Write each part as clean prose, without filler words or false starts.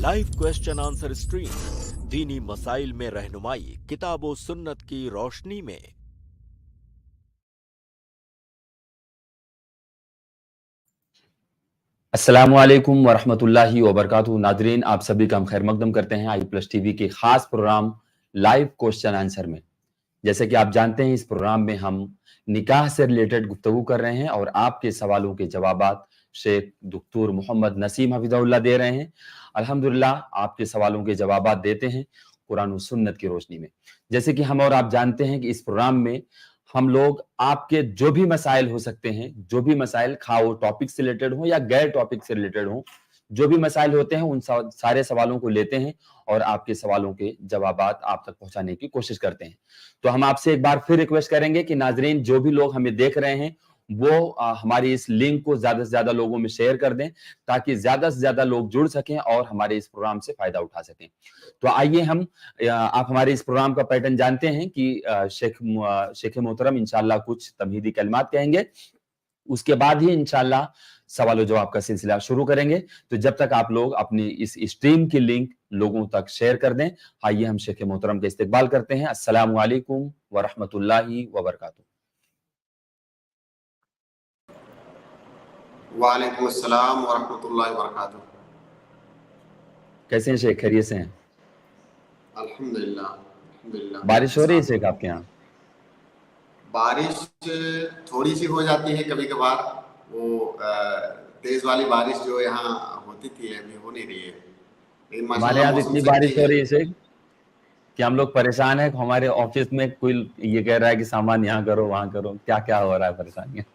Live question answer stream दीनी मसाइल में रहनुमाई किताब व सुन्नत की रोशनी में। अस्सलामुअलैकुम वरहमतुल्लाहि वबरकातुहू। नाजरीन, आप सभी का हम खैर मकदम करते हैं आई+ टीवी के खास प्रोग्राम लाइव क्वेश्चन आंसर में। जैसे कि आप जानते हैं, इस प्रोग्राम में हम निकाह से रिलेटेड गुफ्तगू कर रहे हैं और आपके सवालों के जवाबात शेख डॉक्टर मोहम्मद नसीम हफिज़हुल्लाह दे रहे हैं। अल्हम्दुलिल्लाह, आपके सवालों के जवाबात देते हैं कुरान और सुन्नत की रोशनी में। जैसे कि हम और आप जानते हैं कि इस प्रोग्राम में हम लोग आपके जो भी मसाइल हो सकते हैं, जो भी मसाइल खा वो टॉपिक से रिलेटेड हो या गैर टॉपिक से रिलेटेड हो, जो भी मसाइल होते हैं उन सारे सवालों को लेते हैं और आपके सवालों के जवाबात आप तक पहुंचाने की कोशिश करते हैं। तो हम आपसे एक बार फिर रिक्वेस्ट करेंगे कि नाजरीन, जो भी लोग हमें देख रहे हैं वो हमारी इस लिंक को ज्यादा से ज्यादा लोगों में शेयर कर दें ताकि ज्यादा से ज्यादा लोग जुड़ सकें और हमारे इस प्रोग्राम से फायदा उठा सकें। तो आइए हम आप हमारे इस प्रोग्राम का पैटर्न जानते हैं कि शेख मोहतरम इंशाल्लाह कुछ तमहीदी कलमात कहेंगे, उसके बाद ही इंशाल्लाह सवाल जवाब का सिलसिला शुरू करेंगे। तो जब तक आप लोग अपनी इस स्ट्रीम की लिंक लोगों तक शेयर कर दें, आइए हम शेख मोहतरम का इस्तकबाल करते हैं। अस्सलामु अलैकुम वरहमतुल्लाहि वबरकातुहू। वालेकुम अस्सलाम वरहमतुल्लाहि वबरकातुहू। कैसे हैं शेख, खैरियत से हैं? अल्हम्दुलिल्लाह अल्हम्दुलिल्लाह। बारिश हो रही है शेख आपके यहाँ? बारिश थोड़ी सी हो जाती है कभी कभार, वो तेज वाली बारिश जो यहाँ होती थी अभी हो नहीं रही है, लेकिन हमारे माशाल्लाह यहाँ तो मौसम इतनी सही बारिश हो है। रही है शेख कि हम लोग परेशान हैं। हमारे ऑफिस में कोई ये कह रहा है कि सामान यहाँ करो वहां करो, क्या क्या हो रहा है परेशानियां।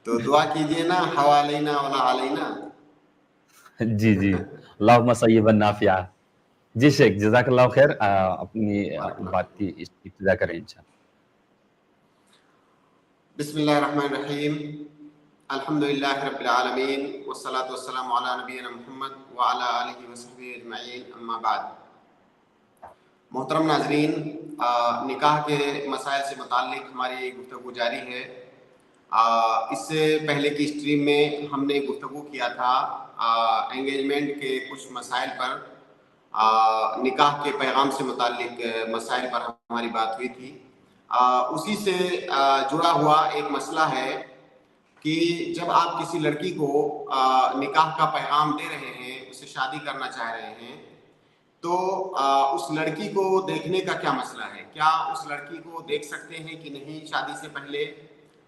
तो दुआ कीजिए ना, हवा अलैना वला अलैना। जी जी, अल्लाहुम्मा सय्यिबन नाफिया। जी शेख, जज़ाकल्लाह खैर। अपनी बात की इब्तिदा करें इंशाअल्लाह। बिस्मिल्लाहिर्रहमानिर्रहीम, अल्हम्दुलिल्लाहि रब्बिल आलमीन वस्सलातु वस्सलामु अला नबिय्यिना मुहम्मद व अला आलिहि व सहबिहि अजमईन, अम्मा बाद। मोहतरम नाजरीन, निकाह के मसाइल से मुताल्लिक हमारी गुफ्तगू जारी है। इससे पहले की स्ट्रीम में हमने गुफ्तगू किया था एंगेजमेंट के कुछ मसाइल पर, निकाह के पैगाम से मुताल्लिक मसाइल पर हमारी बात हुई थी। उसी से जुड़ा हुआ एक मसला है कि जब आप किसी लड़की को निकाह का पैगाम दे रहे हैं, उससे शादी करना चाह रहे हैं, तो उस लड़की को देखने का क्या मसला है? क्या उस लड़की को देख सकते हैं कि नहीं शादी से पहले?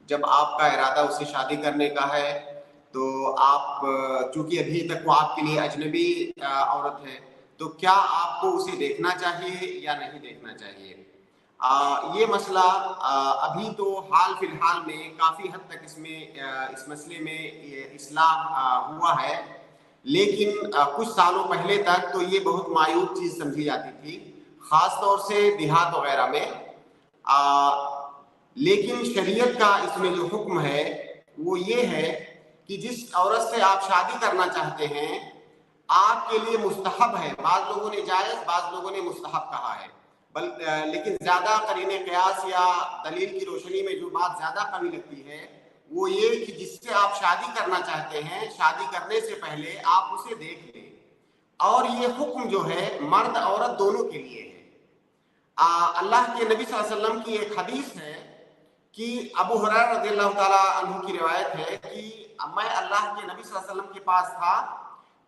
जब आपका इरादा उससे शादी करने का है तो आप, चूंकि अभी तक वो आपके लिए अजनबी औरत है, तो क्या आपको उसे देखना चाहिए या नहीं देखना चाहिए? ये मसला अभी तो हाल फिलहाल में काफ़ी हद तक इस मसले में इस्लाह हुआ है, लेकिन कुछ सालों पहले तक तो ये बहुत मायूब चीज़ समझी जाती थी, ख़ास तौर से देहात वगैरह में। लेकिन शरीयत का इसमें जो हुक्म है वो ये है कि जिस औरत से आप शादी करना चाहते हैं आपके लिए मुस्तहब है। बाज़ लोगों ने जायज़, बाज़ लोगों ने मुस्तहब कहा है, लेकिन ज़्यादा करीने क़यास या दलील की रोशनी में जो बात ज़्यादा कवी लगती है वो ये कि जिससे आप शादी करना चाहते हैं, शादी करने से पहले आप उसे देख लें। और ये हुक्म जो है मर्द औरत दोनों के लिए है। अल्लाह के नबी सल्लल्लाहु अलैहि वसल्लम की एक हदीस है कि अबू हुरैरा रज़ियल्लाहु ताला अन्हु की रिवायत है कि मैं अल्लाह के नबी सल्लल्लाहु अलैहि वसल्लम के पास था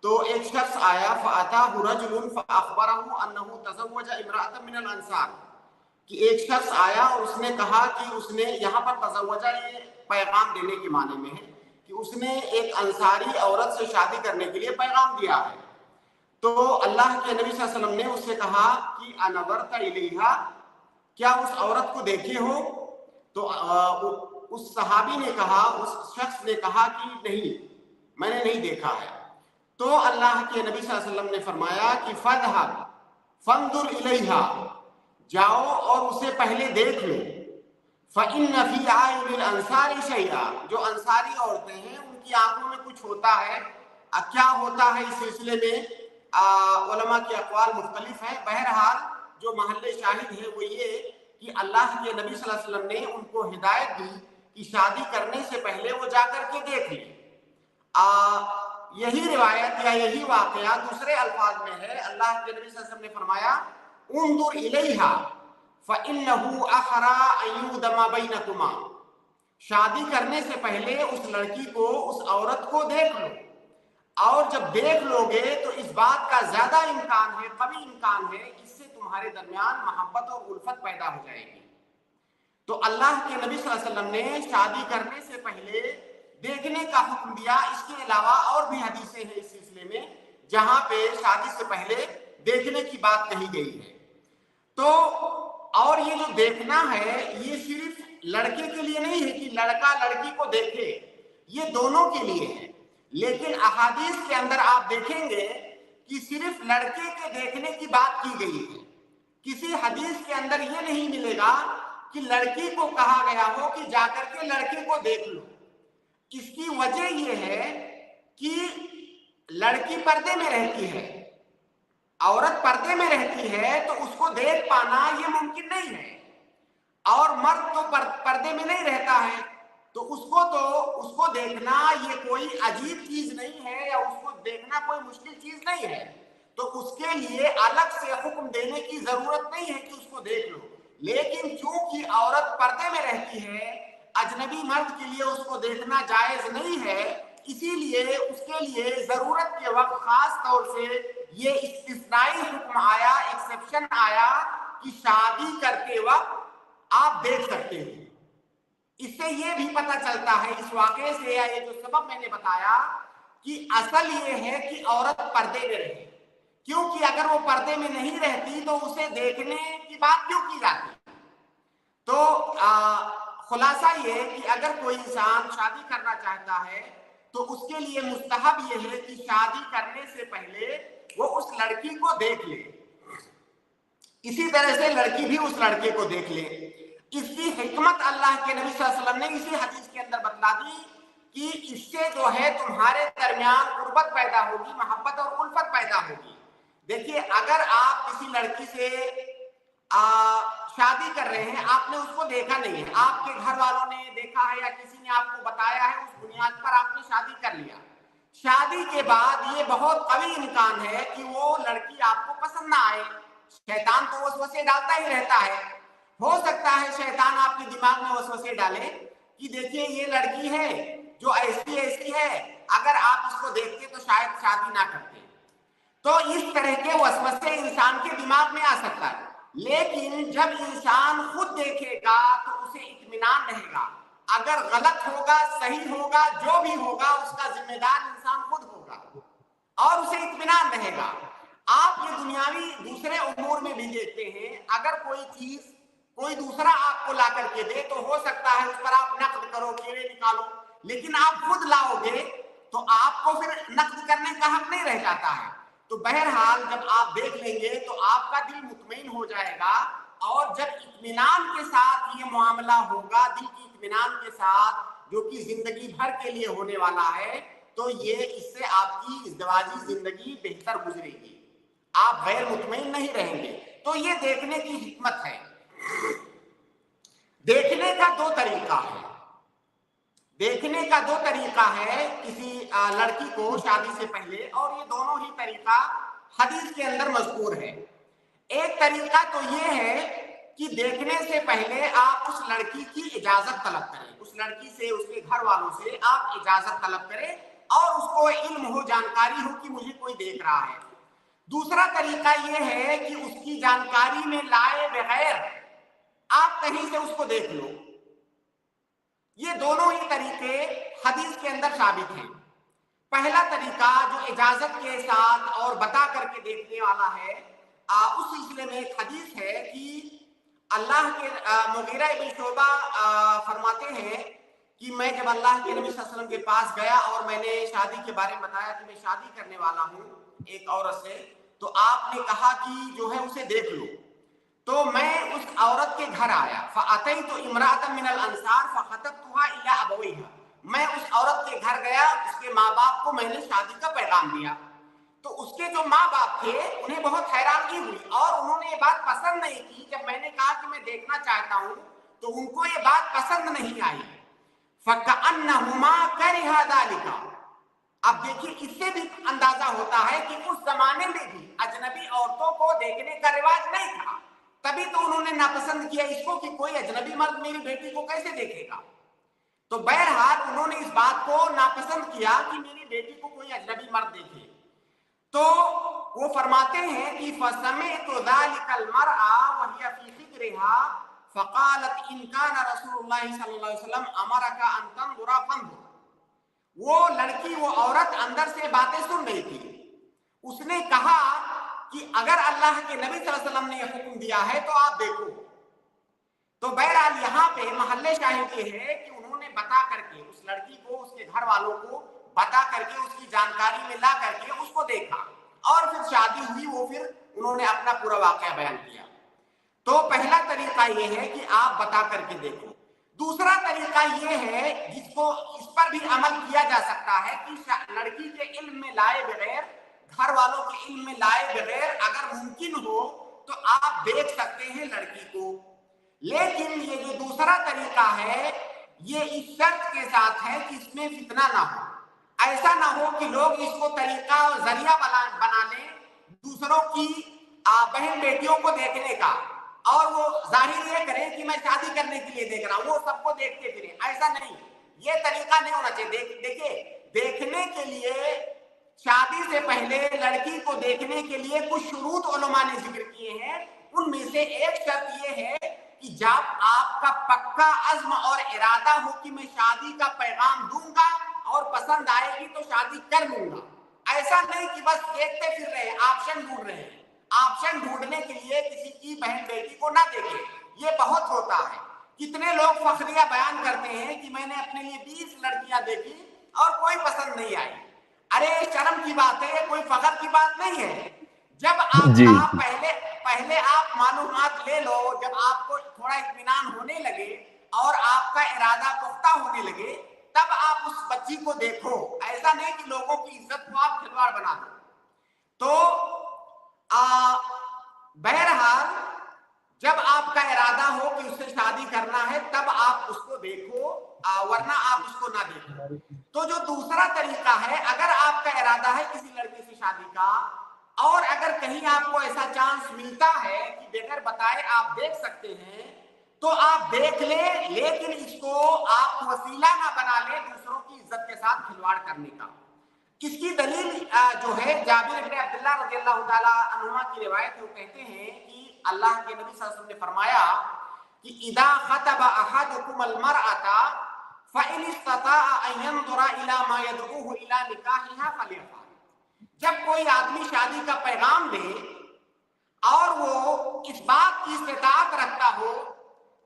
तो एक शख्स आया, फ़अताहु रजुलुन फ़अख़बरहु अन्नहु तज़व्वजा इम्राअतन मिनल अंसार, कि एक शख्स आया और उसने कहा कि उसने यहाँ पर तज़व्वजा ये पैगाम देने के माने में है कि उसने एक अंसारी औरत से शादी करने के लिए पैगाम दिया है। तो अल्लाह के नबी सल्लल्लाहु अलैहि वसल्लम ने उससे कहा कि अनज़रता इलैहा, क्या उस औरत को देखे हो? तो उस सहाबी ने कहा, उस शख्स ने कहा कि नहीं, मैंने नहीं देखा है। तो अल्लाह के नबी सल्लल्लाहु अलैहि वसल्लम ने फरमाया कि फ़ज़हब फ़ंज़ुर इलैहा, जाओ और उसे पहले देख लो। फ़इन्न फ़ी आयुनिल अंसारी शैआ, जो अंसारी औरतें हैं उनकी आंखों में कुछ होता है। क्या होता है इस सिलसिले में उलमा के अक़वाल मुख्तलिफ हैं। बहरहाल जो महल्ले शाहिद है वो ये कि अल्लाह के नबी सल्लल्लाहु अलैहि वसल्लम ने उनको हिदायत दी कि शादी करने से पहले वो जाकर के देख लें। یہی روایت یا یہی واقعہ دوسرے الفاظ میں ہے. اللہ کے نبی صلی اللہ علیہ وسلم نے فرمایا انظر الیہا فإنہ اخرا ان یودم بینکما. شادی کرنے سے پہلے اس لڑکی کو، اس عورت کو دیکھ لو، اور جب دیکھ لو گے تو اس بات کا زیادہ امکان ہے، قوی امکان ہے، اس سے تمہارے درمیان محبت اور الفت پیدا ہو جائے گی. تو اللہ کے نبی صلی اللہ علیہ وسلم نے شادی کرنے سے پہلے دیکھنے کا حکم دیا. اس کے علاوہ اور بھی حدیثیں ہیں اس سلسلے میں جہاں پہ شادی سے پہلے دیکھنے کی بات کہی گئی ہے. تو اور یہ جو دیکھنا ہے یہ صرف لڑکے کے لیے نہیں ہے کہ لڑکا لڑکی کو دیکھے، یہ دونوں کے لیے ہے. لیکن احادیث کے اندر آپ دیکھیں گے کہ صرف لڑکے کے دیکھنے کی بات کی گئی ہے. کسی حدیث کے اندر یہ نہیں ملے گا کہ لڑکی کو کہا گیا ہو کہ جا کر کے لڑکے کو دیکھ لو. اس کی وجہ یہ ہے کہ لڑکی پردے میں رہتی ہے، عورت پردے میں رہتی ہے، تو اس کو دیکھ پانا یہ ممکن نہیں ہے. اور مرد تو پردے میں نہیں رہتا ہے، تو اس کو دیکھنا یہ کوئی عجیب چیز نہیں ہے، یا اس کو دیکھنا کوئی مشکل چیز نہیں ہے. تو اس کے لیے الگ سے حکم دینے کی ضرورت نہیں ہے کہ اس کو دیکھ لو. لیکن چونکہ عورت پردے میں رہتی ہے، اجنبی مرد کے لیے اس کو دیکھنا جائز نہیں ہے، اسی لیے اس کے لیے ضرورت کے وقت خاص طور سے یہ استثنائی حکم آیا، ایکسیپشن آیا کہ شادی کرتے وقت آپ دیکھ سکتے ہیں. اس سے یہ بھی پتہ چلتا ہے اس واقعے سے، یا یہ جو سبب میں نے بتایا، کہ اصل یہ ہے کہ عورت پردے میں رہے. کیونکہ اگر وہ پردے میں نہیں رہتی تو اسے دیکھنے کی بات کیوں کی جاتی؟ تو خلاصہ یہ کہ اگر کوئی انسان شادی کرنا چاہتا ہے تو اس کے لیے مستحب یہ ہے کہ شادی کرنے سے پہلے وہ اس لڑکی کو دیکھ لے. اسی طرح سے لڑکی بھی اس لڑکے کو دیکھ لے. اس کی حکمت اللہ کے نبی صلی اللہ علیہ وسلم نے اسی حدیث کے اندر بتلا دی کہ اس سے جو ہے تمہارے درمیان قربت پیدا ہوگی، محبت اور الفت پیدا ہوگی. دیکھیے اگر آپ کسی لڑکی سے شادی کر رہے ہیں، آپ نے اس کو دیکھا نہیں ہے، آپ کے گھر والوں نے دیکھا ہے یا کسی نے آپ کو بتایا ہے، اس بنیاد پر آپ نے شادی کر لیا. شادی کے بعد یہ بہت قوی امکان ہے کہ وہ لڑکی آپ کو پسند نہ آئے. شیطان تو وسوسے ڈالتا ہی رہتا ہے. ہو سکتا ہے شیطان آپ کے دماغ میں وسوسے ڈالے کہ دیکھیے یہ لڑکی ہے جو ایسی ہے، اگر آپ اس کو دیکھتے تو شاید شادی نہ کرتے. تو اس طرح کے وسوسے انسان کے دماغ میں آ سکتا ہے. لیکن جب انسان خود دیکھے گا تو اسے اطمینان رہے گا. اگر غلط ہوگا، صحیح ہوگا، جو بھی ہوگا اس کا ذمہ دار انسان خود ہوگا اور اسے اطمینان رہے گا. آپ یہ دنیاوی دوسرے امور میں بھی دیکھتے ہیں، اگر کوئی چیز کوئی دوسرا آپ کو لا کر کے دے تو ہو سکتا ہے اس پر آپ نقد کرو، کیڑے نکالو. لیکن آپ خود لاؤ گے تو آپ کو پھر نقد کرنے کا حق نہیں رہ جاتا ہے. تو بہرحال جب آپ دیکھ لیں گے تو آپ کا دل مطمئن ہو جائے گا، اور جب اطمینان کے ساتھ یہ معاملہ ہوگا، دل کی اطمینان کے ساتھ، جو کہ زندگی بھر کے لیے ہونے والا ہے، تو یہ اس سے آپ کی ازدواجی زندگی بہتر گزرے گی، آپ غیر مطمئن نہیں رہیں گے. تو یہ دیکھنے کی حکمت ہے. دیکھنے کا دو طریقہ ہے. دیکھنے کا دو طریقہ ہے کسی لڑکی کو شادی سے پہلے، اور یہ دونوں ہی طریقہ حدیث کے اندر مذکور ہے. ایک طریقہ تو یہ ہے کہ دیکھنے سے پہلے آپ اس لڑکی کی اجازت طلب کریں، اس لڑکی سے، اس کے گھر والوں سے آپ اجازت طلب کریں اور اس کو علم ہو، جانکاری ہو کہ مجھے کوئی دیکھ رہا ہے. دوسرا طریقہ یہ ہے کہ اس کی جانکاری میں لائے بغیر آپ کہیں سے اس کو دیکھ لو. یہ دونوں ہی طریقے حدیث کے اندر ثابت ہیں. پہلا طریقہ جو اجازت کے ساتھ اور بتا کر کے دیکھنے والا ہے، اس سلسلے میں ایک حدیث ہے کہ اللہ کے مغیرہ بن شعبہ فرماتے ہیں کہ میں جب اللہ کے نبی صلی اللہ علیہ وسلم کے پاس گیا اور میں نے شادی کے بارے میں بتایا کہ میں شادی کرنے والا ہوں ایک عورت سے، تو آپ نے کہا کہ جو ہے اسے دیکھ لو. تو میں اس عورت کے گھر آیا، فَأَتَيْتُ امْرَأَةً مِنَ الْأَنصَارِ فَخَطَبْتُهَا إِلَىٰ أَبَوَيْهَا. میں اس عورت کے گھر گیا، اس کے ماں باپ کو میں نے شادی کا پیغام دیا. تو اس کے جو ماں باپ تھے انہیں بہت حیرانگی ہوئی، اور انہوں نے یہ بات پسند نہیں کی. جب میں نے کہا کہ میں دیکھنا چاہتا ہوں تو ان کو یہ بات پسند نہیں آئی. فَكَأَنَّهُمَا كَرِهَا ذَلِكَ. اب دیکھیے اس سے بھی اندازہ ہوتا ہے کہ اس زمانے میں بھی اجنبی عورتوں کو دیکھنے کا رواج نہیں تھا، تبھی تو انہوں نے ناپسند کیا اس کو کہ کوئی اجنبی مرد میری بیٹی کو کیسے دیکھے گا. تو بہرحال انہوں نے اس بات کو ناپسند کیا کہ میری بیٹی کو کوئی اجنبی مرد دیکھے. تو وہ فرماتے ہیں کہ فَسَمِعْتُ ذَلِكَ الْمَرْأَ وَهِيَ فِي خِدْرِهَا فَقَالَتْ إِنْ كَانَ رَسُولُ اللَّهِ صلی اللہ علیہ وسلم أَمَرَكَ أَن تَنْظُرَ فَانْظُرْ. وہ لڑکی، وہ عورت اندر سے باتیں سن رہی تھی. اس نے کہا کہ اگر اللہ کے نبی صلی اللہ علیہ وسلم نے یہ حکم دیا ہے تو آپ دیکھو. تو بہرحال یہاں پہ محل شاہد یہ ہے کہ انہوں نے بتا کر کے اس لڑکی کو، اس کے گھر والوں کو بتا کر کے، اس کی جانکاری میں لا کر کے اس کو دیکھا، اور پھر شادی ہوئی. وہ پھر انہوں نے اپنا پورا واقعہ بیان کیا. تو پہلا طریقہ یہ ہے کہ آپ بتا کر کے دیکھو. دوسرا طریقہ یہ ہے جس کو اس پر بھی عمل کیا جا سکتا ہے کہ لڑکی کے علم میں لائے بغیر، گھر والوں کے علم میں لائے بغیر اگر ممکن ہو تو آپ دیکھ سکتے ہیں لڑکی کو. لیکن یہ جو دوسرا طریقہ ہے یہ اس شرط کے ساتھ ہے کہ اس میں فتنہ نہ ہو. ایسا نہ ہو کہ لوگ اس کو طریقہ اور ذریعہ بنا لیں دوسروں کی بہن بیٹیوں کو دیکھنے کا، اور وہ ظاہر یہ کریں کہ میں شادی کرنے کے لیے دیکھ رہا ہوں، وہ سب کو دیکھتے پھریں. ایسا نہیں، یہ طریقہ نہیں ہونا چاہیے. دیکھیے دیکھنے کے لیے، شادی سے پہلے لڑکی کو دیکھنے کے لیے کچھ شروط علماء نے ذکر کیے ہیں. ان میں سے ایک شرط یہ ہے کہ جب آپ کا پکا عزم اور ارادہ ہو کہ میں شادی کا پیغام دوں گا اور پسند آئے گی تو شادی کر لوں گا. ایسا نہیں کہ بس دیکھتے پھر رہے ہیں، آپشن ڈھونڈ رہے ہیں. آپشن ڈھونڈنے کے لیے کسی کی بہن بیٹی کو نہ دیکھیں، یہ بہت ہوتا ہے. کتنے لوگ فخریہ بیان کرتے ہیں کہ میں نے اپنے لیے 20 لڑکیاں دیکھی اور کوئی پسند نہیں آئی. ارے شرم کی بات ہے، کوئی فخر کی بات نہیں ہے. جب آپ جی کا پہلے آپ معلومات لے لو، جب آپ کو تھوڑا اطمینان ہونے لگے اور آپ کا ارادہ پختہ ہونے لگے، تب آپ اس بچی کو دیکھو. ایسا نہیں کہ لوگوں کی عزت کو آپ کھلواڑ بنا دو. تو بہرحال جب آپ کا ارادہ ہو کہ اس سے شادی کرنا ہے تب آپ اس کو دیکھو، ورنہ آپ اس کو نہ دیکھو. تو جو دوسرا طریقہ ہے، اگر آپ کا ارادہ ہے کسی لڑکی سے شادی کا، اور اگر کہیں آپ کو ایسا چانس ملتا ہے کہ بغیر بتائے آپ دیکھ سکتے ہیں تو آپ دیکھ لیں، لیکن اس کو آپ وسیلہ نہ بنا لیں دوسروں کی عزت کے ساتھ کھلواڑ کرنے کا. اس کی دلیل جو ہے جابر بن عبداللہ رضی اللہ تعالی عنہما کی روایت، وہ کہتے ہیں کہ اللہ کے نبی صلی اللہ علیہ وسلم نے فرمایا کہ اذا خطب احدكم المرأة فإن استطاع ان ينظر الى ما يدعوه الى نكاحها فليفعل. جب کوئی آدمی شادی کا پیغام دے اور وہ اس بات کی استطاعت رکھتا ہو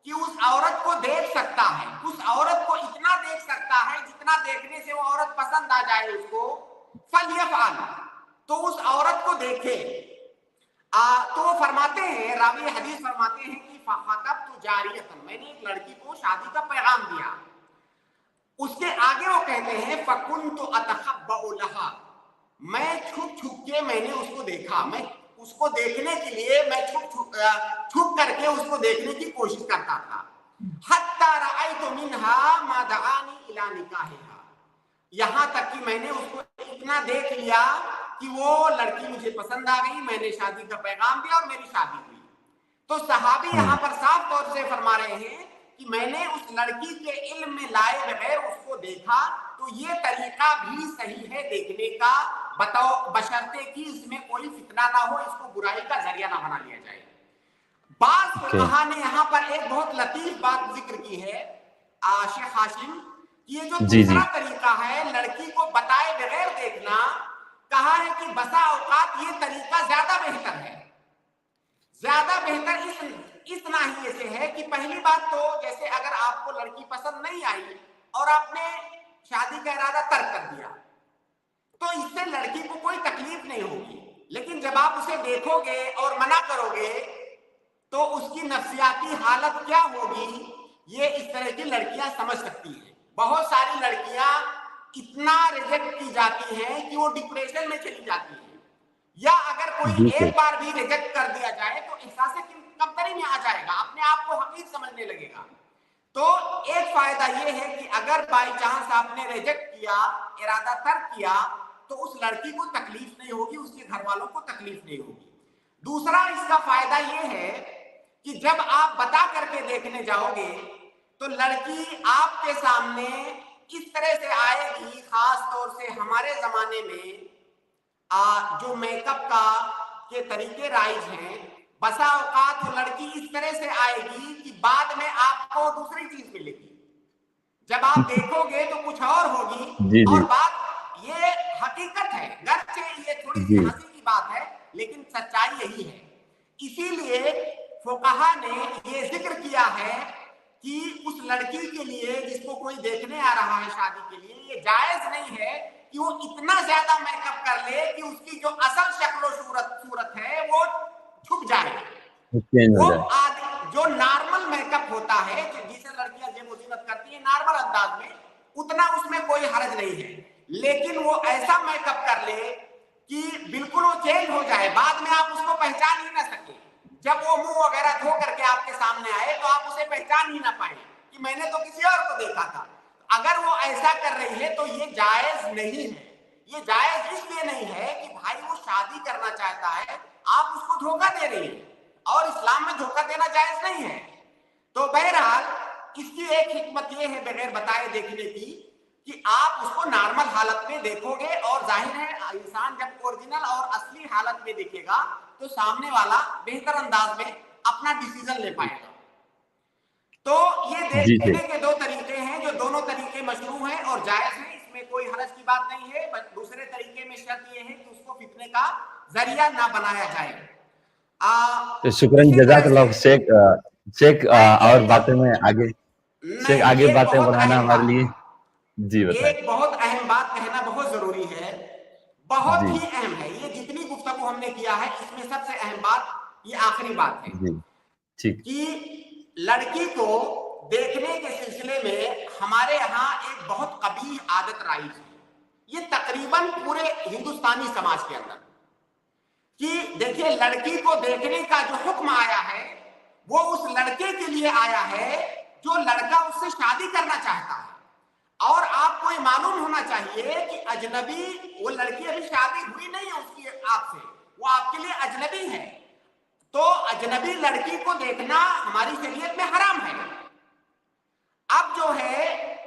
کہ اس عورت کو دیکھ سکتا ہے، اس عورت کو اتنا دیکھ سکتا ہے جتنا دیکھنے سے وہ عورت پسند آ جائے اس کو، فلیفعل، تو اس عورت کو دیکھے. تو وہ فرماتے ہیں، راوی حدیث فرماتے ہیں کہ فخطبت جاریۃ، میں نے ایک لڑکی کو شادی کا پیغام دیا. اس کے آگے وہ کہتے ہیں فکنت اتخبأ لها، میں چھپ چھپ کے میں نے اس کو دیکھا. میں اس کو دیکھنے کے لیے میں چھپ کر کے اس کو دیکھنے کی کوشش کرتا تھا. حتی رأیت منها ما دعانی الی نکاحها، یہاں تک کہ میں نے اس کو اتنا دیکھ لیا کہ وہ لڑکی مجھے پسند آ گئی، میں نے شادی کا پیغام دیا اور میری شادی ہوئی. تو صحابی یہاں پر صاف طور سے فرما رہے ہیں کہ میں نے اس لڑکی کے علم میں لائے بغیر اس کو دیکھا. تو یہ طریقہ بھی صحیح ہے دیکھنے کا، بشرطے کہ اس میں کوئی فتنہ نہ ہو، اس کو برائی کا ذریعہ نہ بنا لیا جائے. بعض فقہا نے یہاں پر ایک بہت لطیف بات ذکر کی ہے شیخ ہاشم، یہ جو دوسرا طریقہ ہے لڑکی کو بتائے بغیر دیکھنا، کہا ہے کہ بسا اوقات یہ طریقہ زیادہ بہتر ہے. زیادہ بہتر اس ناحیے سے ہے کہ پہلی بات تو جیسے اگر آپ کو لڑکی پسند نہیں آئی اور آپ نے شادی کا ارادہ ترک کر دیا تو اس سے لڑکی کو کوئی تکلیف نہیں ہوگی. لیکن جب آپ اسے دیکھو گے اور منع کرو گے تو اس کی نفسیاتی حالت کیا ہوگی یہ اس طرح کی لڑکیاں سمجھ سکتی ہیں. بہت ساری لڑکیاں اتنا ریجیکٹ کی جاتی ہیں کہ وہ ڈپریشن میں چلی جاتی ہیں، یا اگر کوئی ایک بار بھی ریجیکٹ کر دیا جائے تو احساس کمتری میں آ جائے گا، اپنے آپ کو حقیر سمجھنے لگے گا. تو ایک فائدہ یہ ہے کہ اگر بائی چانس آپ نے ریجیکٹ کیا، ارادہ ترک کیا، تو اس لڑکی کو تکلیف نہیں ہوگی، اس کے گھر والوں کو تکلیف نہیں ہوگی۔ دوسرا اس کا فائدہ یہ ہے کہ جب آپ بتا کر کے دیکھنے جاؤ گے تو لڑکی آپ کے سامنے اس طرح سے آئے گی، خاص طور سے ہمارے زمانے میں جو میک اپ کا کے طریقے رائج ہیں، بسا اوقات وہ لڑکی اس طرح سے آئے گی کہ بعد میں آپ کو دوسری چیز ملے گی، جب آپ دیکھو گے تو کچھ اور ہوگی۔ جی جی اور بات یہ حقیقت ہے، گرچہ یہ تھوڑی سی جی ہنسی کی بات ہے لیکن سچائی یہی ہے۔ اسی لیے فقہا نے یہ ذکر کیا ہے کہ اس لڑکی کے لیے جس کو کوئی دیکھنے آ رہا ہے شادی کے لیے، یہ جائز نہیں ہے کہ وہ اتنا زیادہ میک اپ کر لے کہ اس کی جو اصل شکل و صورت ہے وہ چھپ جائے۔ چینج ہو وہ جائے۔ جو نارمل میک اپ ہوتا ہے جسے لڑکیاں جیب و زینت کرتی ہیں نارمل انداز میں، اتنا اس میں کوئی حرج نہیں ہے، لیکن وہ ایسا میک اپ کر لے کہ بالکل وہ چینج ہو جائے، بعد میں آپ اس کو پہچان ہی نہ سکیں۔ جب وہ منہ وغیرہ دھو کر کے آپ کے سامنے آئے تو آپ اسے پہچان ہی نہ پائیں کہ میں نے تو کسی اور کو دیکھا تھا۔ اگر وہ ایسا کر رہی ہے تو یہ جائز نہیں ہے۔ یہ جائز اس لیے نہیں ہے کہ بھائی وہ شادی کرنا چاہتا ہے، آپ اس کو دھوکہ دے رہی ہیں، اور اسلام میں دھوکہ دینا جائز نہیں ہے۔ تو بہرحال اس کی ایک حکمت یہ ہے بغیر بتائے دیکھنے کی کہ آپ اس کو نارمل حالت میں دیکھو گے، اور ظاہر ہے انسان جب اوریجنل اور اصلی حالت میں دیکھے گا تو سامنے والا بہتر انداز میں اپنا ڈیسیژن لے پائے گا۔ تو یہ جی جی دیکھنے کے دو طریقے ہیں جو دونوں طریقے مشروع ہیں اور جائز ہیں، اس میں کوئی حرج کی بات نہیں ہے۔ بس دوسرے طریقے میں شرط یہ ہے کہ اس کو فتنے کا ذریعہ نہ بنایا جائے۔ تو شکراً، اسی جزاک طرح سے اللہ شیخ۔ شیخ میں اور ایک باتیں میں آگے، شیخ نہیں آگے ایک باتیں بہت بڑھانا اہم ہمارے لیے، بات، جی بتائیں۔ ایک بہت اہم بات کہنا بہت ضروری ہے، بہت جی ہی اہم ہے۔ یہ جتنی گفتگو ہم نے کیا ہے اس میں سب سے اہم بات یہ آخری بات ہے جی ٹھیک۔ کہ لڑکی کو دیکھنے کے سلسلے میں ہمارے یہاں ایک بہت قبیح عادت رائج ہے، یہ تقریباً پورے ہندوستانی سماج کے اندر، کہ دیکھیے لڑکی کو دیکھنے کا جو حکم آیا ہے وہ اس لڑکے کے لیے آیا ہے جو لڑکا اس سے شادی کرنا چاہتا ہے۔ اور آپ کو یہ معلوم ہونا چاہیے کہ اجنبی، وہ لڑکی ابھی شادی ہوئی نہیں ہے اس کی آپ سے، وہ آپ کے لیے اجنبی ہے، تو اجنبی لڑکی کو دیکھنا ہماری شریعت میں حرام ہے۔ اب جو ہے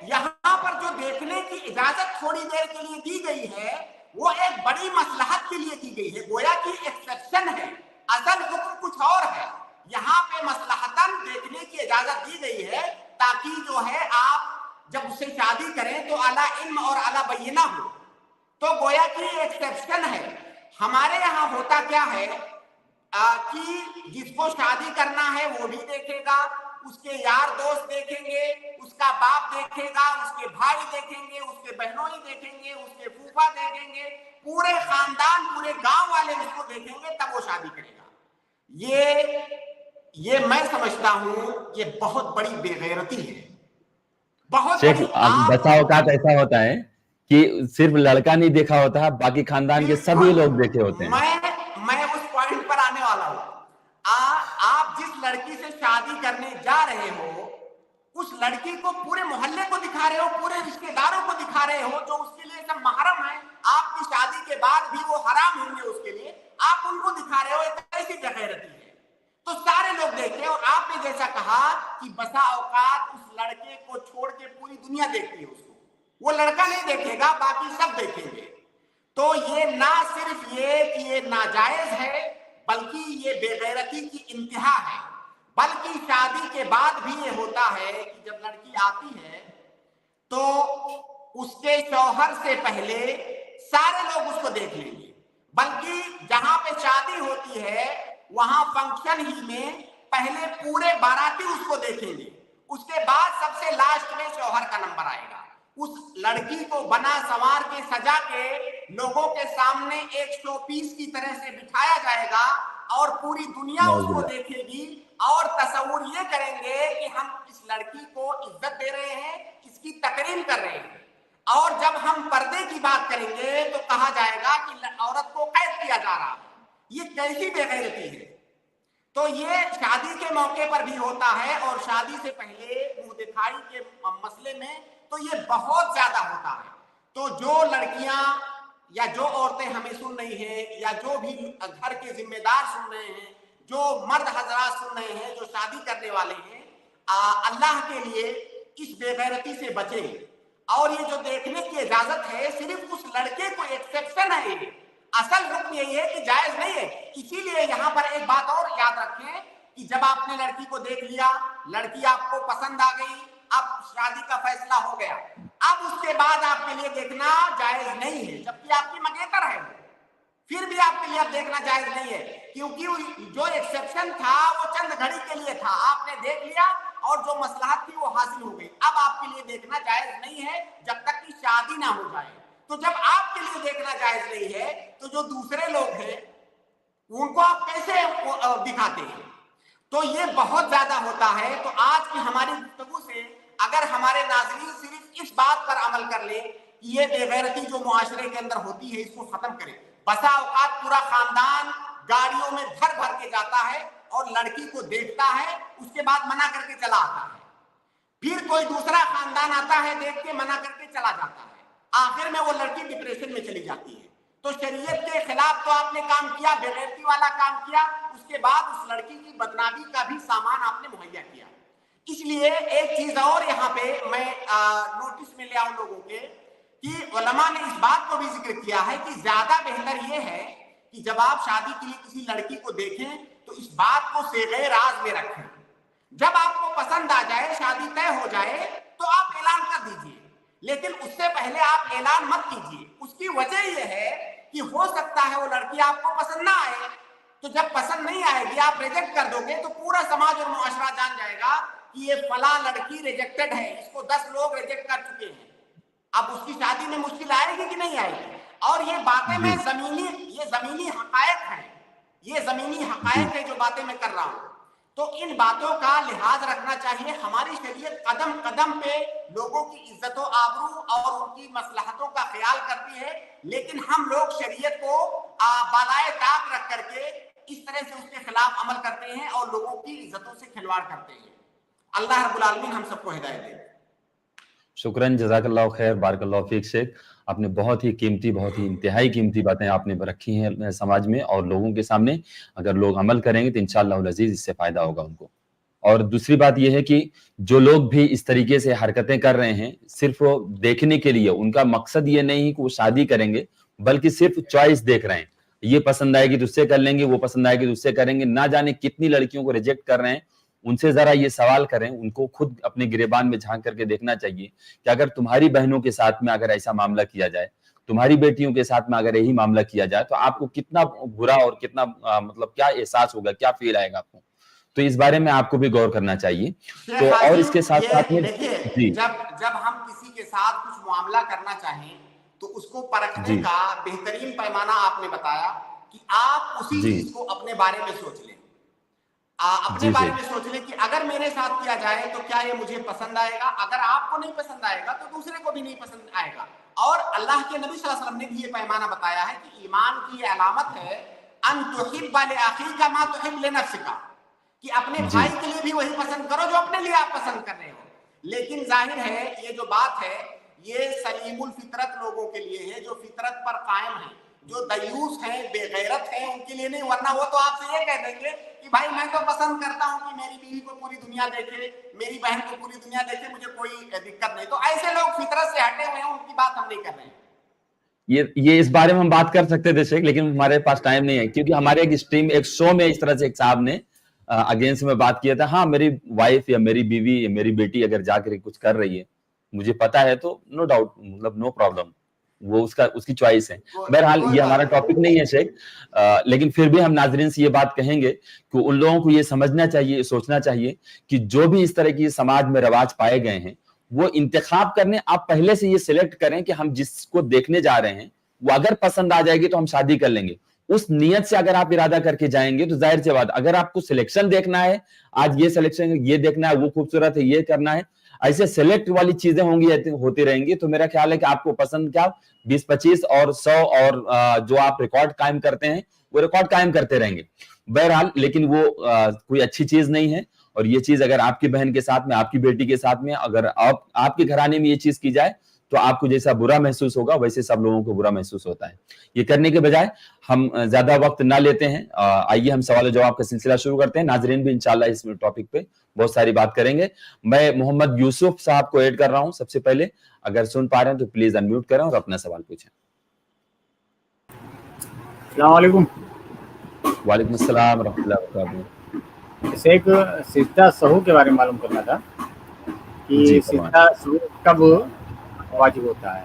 یہاں پر جو دیکھنے کی اجازت تھوڑی دیر کے لیے دی گئی ہے وہ ایک بڑی مصلحت کے لیے دی گئی ہے، گویا کی ایکسپشن ہے، اصل حکم کچھ اور ہے۔ یہاں پہ مصلحتاً دیکھنے کی اجازت دی گئی ہے تاکہ جو ہے آپ جب اس سے شادی کریں تو اعلیٰ علم اور اعلیٰ بینہ ہو، تو گویا کی ایکسپشن ہے۔ ہمارے یہاں ہوتا کیا ہے کہ جس کو شادی کرنا ہے وہ بھی دیکھے گا، اس کے یار دوست دیکھیں گے، اس کا باپ دیکھے گا، اس کے بھائی دیکھیں گے، اس کے بہنوئی دیکھیں گے، اس کے پھوپھا دیکھیں گے، پورے خاندان پورے گاؤں والے اس کو دیکھیں گے، تب وہ شادی کرے گا۔ یہ میں سمجھتا ہوں یہ بہت بڑی بے غیرتی ہے، بہت شیخ بڑی۔ بسا آپ اوقات ایسا ہوتا ہے کہ صرف لڑکا نہیں دیکھا ہوتا ہے، باقی خاندان کے سبھی بالکل، لوگ دیکھے ہوتے ہیں۔ میں اس پوائنٹ پر آنے والا ہوں۔ آپ جس لڑکی سے شادی کرنے جا رہے ہو اس لڑکی کو پورے محلے کو دکھا رہے ہو، پورے رشتہ داروں کو دکھا رہے ہو جو اس کے لیے سب محرم ہیں، آپ کی شادی کے بعد بھی وہ حرام ہوں گے اس کے لیے، آپ ان کو دکھا رہے ہو، ایک ایسی بغیرتی ہے۔ تو سارے لوگ دیکھتے ہیں، اور آپ نے جیسا کہا کہ بسا اوقات اس لڑکے کو چھوڑ کے پوری دنیا دیکھتی ہے اس کو، وہ لڑکا نہیں دیکھے گا، باقی سب دیکھیں گے۔ تو یہ نہ صرف یہ کہ یہ ناجائز ہے بلکہ یہ بے غیرتی کی انتہا ہے۔ بلکہ شادی کے بعد بھی یہ ہوتا ہے کہ جب لڑکی آتی ہے تو اس کے شوہر سے پہلے سارے لوگ اس کو دیکھ لیں گے، بلکہ جہاں پہ شادی ہوتی ہے وہاں فنکشن ہی میں پہلے پورے باراتی اس کو دیکھیں گے، اس کے بعد سب سے لاسٹ میں شوہر کا نمبر آئے گا۔ اس لڑکی کو بنا سنوار کے سجا کے لوگوں کے سامنے ایک شو پیس کی طرح سے بٹھایا جائے گا اور پوری دنیا اس نعوذ کو باللہ۔ دیکھے گی اور تصور یہ کریں گے کہ ہم اس لڑکی کو عزت دے رہے ہیں، اس کی تکریم کر رہے ہیں۔ اور جب ہم پردے کی بات کریں گے تو کہا جائے گا کہ عورت کو قید کیا جا رہا ہے۔ یہ کیسی بے غیرتی ہے؟ تو یہ شادی کے موقع پر بھی ہوتا ہے اور شادی سے پہلے मुंह दिखाई के मसले में तो ये बहुत ज्यादा होता है। तो जो लड़कियां या जो औरतें हमें सुन रही हैं या जो भी घर के जिम्मेदार सुन रहे हैं, जो मर्द हजरात सुन रहे हैं, जो शादी करने वाले हैं, अल्लाह के लिए इस बेगैरती से बचें। और ये जो देखने की इजाजत है सिर्फ उस लड़के को एक्सेप्शन है, ये असल हुक्म यही है कि जायज नहीं है। इसीलिए यहाँ पर एक बात और याद रखें कि जब आपने लड़की को देख लिया, लड़की आपको पसंद आ गई, अब शादी का फैसला हो गया, अब उसके बाद आपके लिए देखना जायज नहीं है, जबकि आपकी मंगेतर है, फिर भी आपके लिए अब देखना जायज नहीं है, क्योंकि जो एक्सेप्शन था वो चंद घड़ी के लिए था, आपने देख लिया और जो मसलहत थी वो हासिल हो गई। अब आपके लिए देखना जायज नहीं है जब तक कि शादी ना हो जाए। तो जब आपके लिए देखना जायज नहीं है तो जो दूसरे लोग हैं उनको आप कैसे दिखाते हैं? तो ये बहुत ज्यादा होता है। तो आज की हमारी गुफ्तगू से अगर हमारे नाज़रीन सिर्फ इस बात पर अमल कर ले कि ये बेगैरती जो मुआशरे के अंदर होती है इसको खत्म करें। बसा औकात पूरा खानदान गाड़ियों में भर भर के जाता है और लड़की को देखता है, उसके बाद मना करके चला आता है, फिर कोई दूसरा खानदान आता है, देख के मना करके चला जाता है, आखिर में वो लड़की डिप्रेशन में चली जाती है। तो शरीयत के खिलाफ तो आपने काम किया, बेगैरती वाला काम किया, उसके बाद उस लड़की की बदनामी का भी सामान आपने मुहैया किया। इसलिए एक चीज और यहाँ पे मैं नोटिस में ले आऊं लोगों के कि उलमा ने इस बात को भी जिक्र किया है कि ज्यादा बेहतर ये है कि जब आप शादी के लिए किसी लड़की को देखें तो इस बात को सेगे राज में रखें। जब आपको पसंद आ जाए, शादी तय हो जाए तो आप ऐलान कर दीजिए, लेकिन उससे पहले आप ऐलान मत कीजिए। उसकी वजह यह है कि हो सकता है वो लड़की आपको पसंद ना आए, तो जब पसंद नहीं आएगी आप रिजेक्ट कर दोगे तो पूरा समाज और मुआशरा जान जाएगा कि ये फला लड़की रिजेक्टेड है, इसको 10 लोग रिजेक्ट कर चुके हैं। अब उसकी शादी में मुश्किल आएगी कि नहीं आएगी? और ये बातें मैं जमीनी हकायक है, ये जमीनी हकायक है जो बातें मैं कर रहा हूं। तो इन बातों का लिहाज रखना चाहिए। हमारी शरीयत कदम कदम पे लोगों की इज्जत और आबरू और उनकी मसलहतों का ख्याल करती है, लेकिन हम लोग शरीयत को बालाए ताक रख करके इस तरह से उसके खिलाफ अमल करते हैं और लोगों की इज्जतों से खिलवाड़ करते हैं। अल्लाह रब्बुल आलमीन हम सबको हिदायत दे। शुक्रन, जज़ाकल्लाह खैर, बारकल्लाह फीक शेख। आपने बहुत ही कीमती, बहुत ही इंतहाई कीमती बातें आपने रखी हैं समाज में और लोगों के सामने। अगर लोग अमल करेंगे तो इंशाअल्लाह अज़ीज़ इससे फायदा होगा उनको। और दूसरी बात यह है कि जो लोग भी इस तरीके से हरकतें कर रहे हैं सिर्फ देखने के लिए, उनका मकसद ये नहीं कि वो शादी करेंगे, बल्कि सिर्फ चॉइस देख रहे हैं, ये पसंद आएगी तो उससे कर लेंगे, वो पसंद आएगी तो उससे करेंगे। ना जाने कितनी लड़कियों को रिजेक्ट कर रहे हैं। उनसे जरा ये सवाल करें, उनको खुद अपने गिरेबान में झांक करके देखना चाहिए कि अगर तुम्हारी बहनों के साथ में अगर ऐसा मामला किया जाए, तुम्हारी बेटियों के साथ में अगर यही मामला किया जाए तो आपको कितना बुरा और कितना मतलब क्या एहसास होगा, क्या फील आएगा आपको। तो इस बारे में आपको भी गौर करना चाहिए। तो और इसके साथ साथ में जब हम किसी के साथ कुछ मामला करना चाहें तो उसको परखने का बेहतरीन पैमाना आपने बताया कि आप उसी चीज को अपने बारे में सोच लें, अपने बारे में सोच लें कि अगर मेरे साथ किया जाए तो क्या ये मुझे पसंद आएगा। अगर आपको नहीं पसंद आएगा तो दूसरे को भी नहीं पसंद आएगा। और अल्लाह के नबी सल्लल्लाहु अलैहि वसल्लम ने भी ये पैमाना बताया है कि ईमान की अलामत है अन तुहिब्बा लिअखीका मा तुहिब्बु लिनफ्सिका, कि अपने भाई के लिए भी वही पसंद करो जो अपने लिए आप पसंद कर रहे हो। लेकिन जाहिर है ये जो बात है ये सलीमुल फितरत लोगों के लिए है, जो फितरत पर कायम है, जो दयूस हैं, बेगैरत हैं, उनके लिए नहीं। वरना वो तो आपसे ये कह देंगे कि भाई मैं तो पसंद करता हूं कि मेरी बीवी को पूरी दुनिया देखे, मेरी बहन को पूरी दुनिया देखे, मुझे कोई दिक्कत नहीं। तो ऐसे लोग फितरत से हटे हुए हैं, उनकी बात हम नहीं कर रहे हैं। ये इस बारे में हम बात कर सकते थे शेख, लेकिन हमारे पास टाइम नहीं है, क्योंकि हमारे एक स्ट्रीम, एक शो में इस तरह से एक साहब ने अगेंस्ट में बात किया था। हाँ, मेरी वाइफ या मेरी बीवी या मेरी बेटी अगर जाकर कुछ कर रही है, मुझे पता है, तो नो डाउट, मतलब नो प्रॉब्लम, वो उसकी चॉइस है। बहरहाल ये हमारा टॉपिक नहीं है शेख, लेकिन फिर भी हम नाजरीन से ये बात कहेंगे कि उन लोगों को ये समझना चाहिए, सोचना चाहिए कि जो भी इस तरह की समाज में रवाज पाए गए हैं वो इंतखाब करने आप पहले से ये सिलेक्ट करें कि हम जिसको देखने जा रहे हैं वो अगर पसंद आ जाएगी तो हम शादी कर लेंगे। उस नियत से अगर आप इरादा करके जाएंगे तो जाहिर सी बात, अगर आपको सिलेक्शन देखना है, आज ये सिलेक्शन, ये देखना है, वो खूबसूरत है, ये करना है, ऐसे सेलेक्ट वाली चीजें होंगी, होती रहेंगी, तो मेरा ख्याल है कि आपको पसंद क्या 20-25 और 100 और जो आप रिकॉर्ड कायम करते हैं वो रिकॉर्ड कायम करते रहेंगे। बहरहाल लेकिन वो कोई अच्छी चीज नहीं है اور یہ چیز اگر آپ کی بہن کے ساتھ میں, آپ کی بیٹی کے ساتھ میں, اگر آپ کے گھرانے میں یہ چیز کی جائے تو آپ کو جیسا برا محسوس ہوگا ویسے سب لوگوں کو برا محسوس ہوتا ہے. یہ کرنے کے بجائے ہم زیادہ وقت نہ لیتے ہیں, آئیے ہم سوال و جواب کا سلسلہ شروع کرتے ہیں. ناظرین بھی انشاءاللہ اس ٹاپک پہ بہت ساری بات کریں گے. میں محمد یوسف صاحب کو ایڈ کر رہا ہوں. سب سے پہلے اگر سن پا رہے ہیں تو پلیز انمیوٹ کریں اور اپنا سوال پوچھیں. السلام علیکم. وعلیکم السلام ورحمۃ اللہ وبرکاتہ. اسے ایک سجدہ سہو کے بارے میں معلوم کرنا تھا کہ سجدہ سہو کب واجب ہوتا ہے,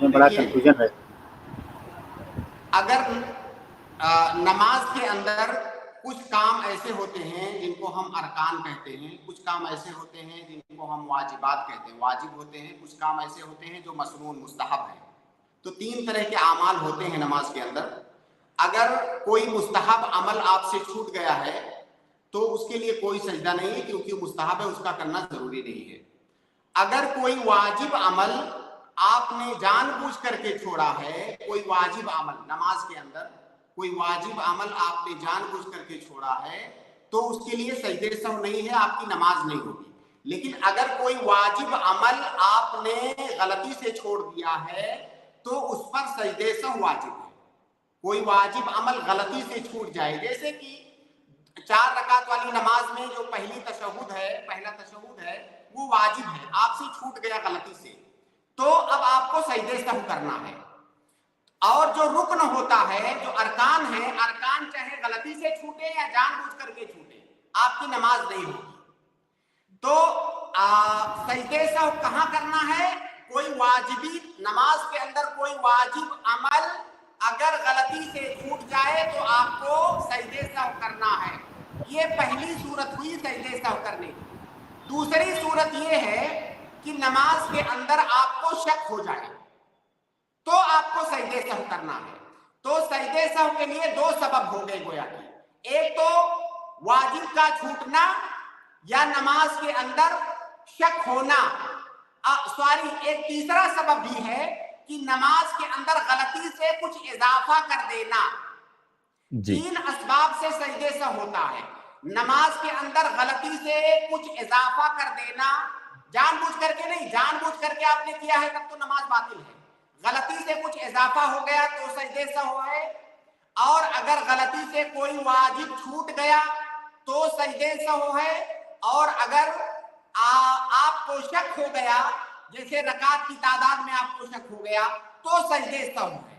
میں بڑا کنفیوژن ہے. اگر نماز کے اندر کچھ کام ایسے ہوتے ہیں جن کو ہم ارکان کہتے ہیں, کچھ کام ایسے ہوتے ہیں جن کو ہم واجبات کہتے ہیں, واجب ہوتے ہیں, کچھ کام ایسے ہوتے ہیں جو مسنون مستحب ہیں. تو 3 طرح کے اعمال ہوتے ہیں نماز کے اندر. اگر کوئی مستحب عمل آپ سے چھوٹ گیا ہے تو اس کے لیے کوئی سجدہ نہیں ہے, کیونکہ مستحب ہے, اس کا کرنا ضروری نہیں ہے. اگر کوئی واجب عمل آپ نے جان بوجھ کر کے چھوڑا ہے, کوئی واجب عمل نماز کے اندر کوئی واجب عمل آپ نے جان بوجھ کر کے چھوڑا ہے تو اس کے لیے سجدہ سہو نہیں ہے, آپ کی نماز نہیں ہوگی. لیکن اگر کوئی واجب عمل آپ نے غلطی سے چھوڑ دیا ہے تو اس پر سجدہ سہو واجب ہے. کوئی واجب عمل غلطی سے چھوٹ جائے, جیسے کہ 4 رکعت والی نماز میں جو پہلا تشہد ہے وہ واجب ہے, آپ سے چھوٹ گیا غلطی سے, تو اب آپ کو سجدہ سہو کرنا ہے. اور جو رکن ہوتا ہے, جو ارکان ہے, ارکان چاہے غلطی سے چھوٹے یا جان بوجھ کر کے چھوٹے, آپ کی نماز نہیں ہوگی. تو سجدہ سہو کہاں کرنا ہے؟ کوئی واجبی نماز کے اندر کوئی واجب عمل اگر غلطی سے چھوٹ جائے تو آپ کو سجدہ سہو کرنا ہے. یہ پہلی صورت ہوئی سجدہ سہو کرنے کی. دوسری صورت یہ ہے کہ نماز کے اندر آپ کو شک ہو جائے تو آپ کو سجدہ سہو کرنا ہے. تو سجدہ سہو کے لیے 2 سبب ہو گئے گویا کہ, ایک تو واجب کا چھوٹنا یا نماز کے اندر شک ہونا, ایک تیسرا سبب بھی ہے کہ نماز کے اندر غلطی سے کچھ اضافہ کر دینا. 3 اسباب سے سجدہ سہو ہوتا ہے. نماز کے اندر غلطی سے کچھ اضافہ کر دینا, جان بوجھ کر کے نہیں, جان بوجھ کر کے آپ نے کیا ہے تب تو نماز باطل ہے. غلطی سے کچھ اضافہ ہو گیا تو سجدہ سہو ہے. اور اگر غلطی سے کوئی واجب چھوٹ گیا تو سجدہ سہو ہے. اور اگر آپ کو شک ہو گیا, جیسے رکعت کی تعداد میں آپ کو شک ہو گیا تو سجدہ سہو ہے.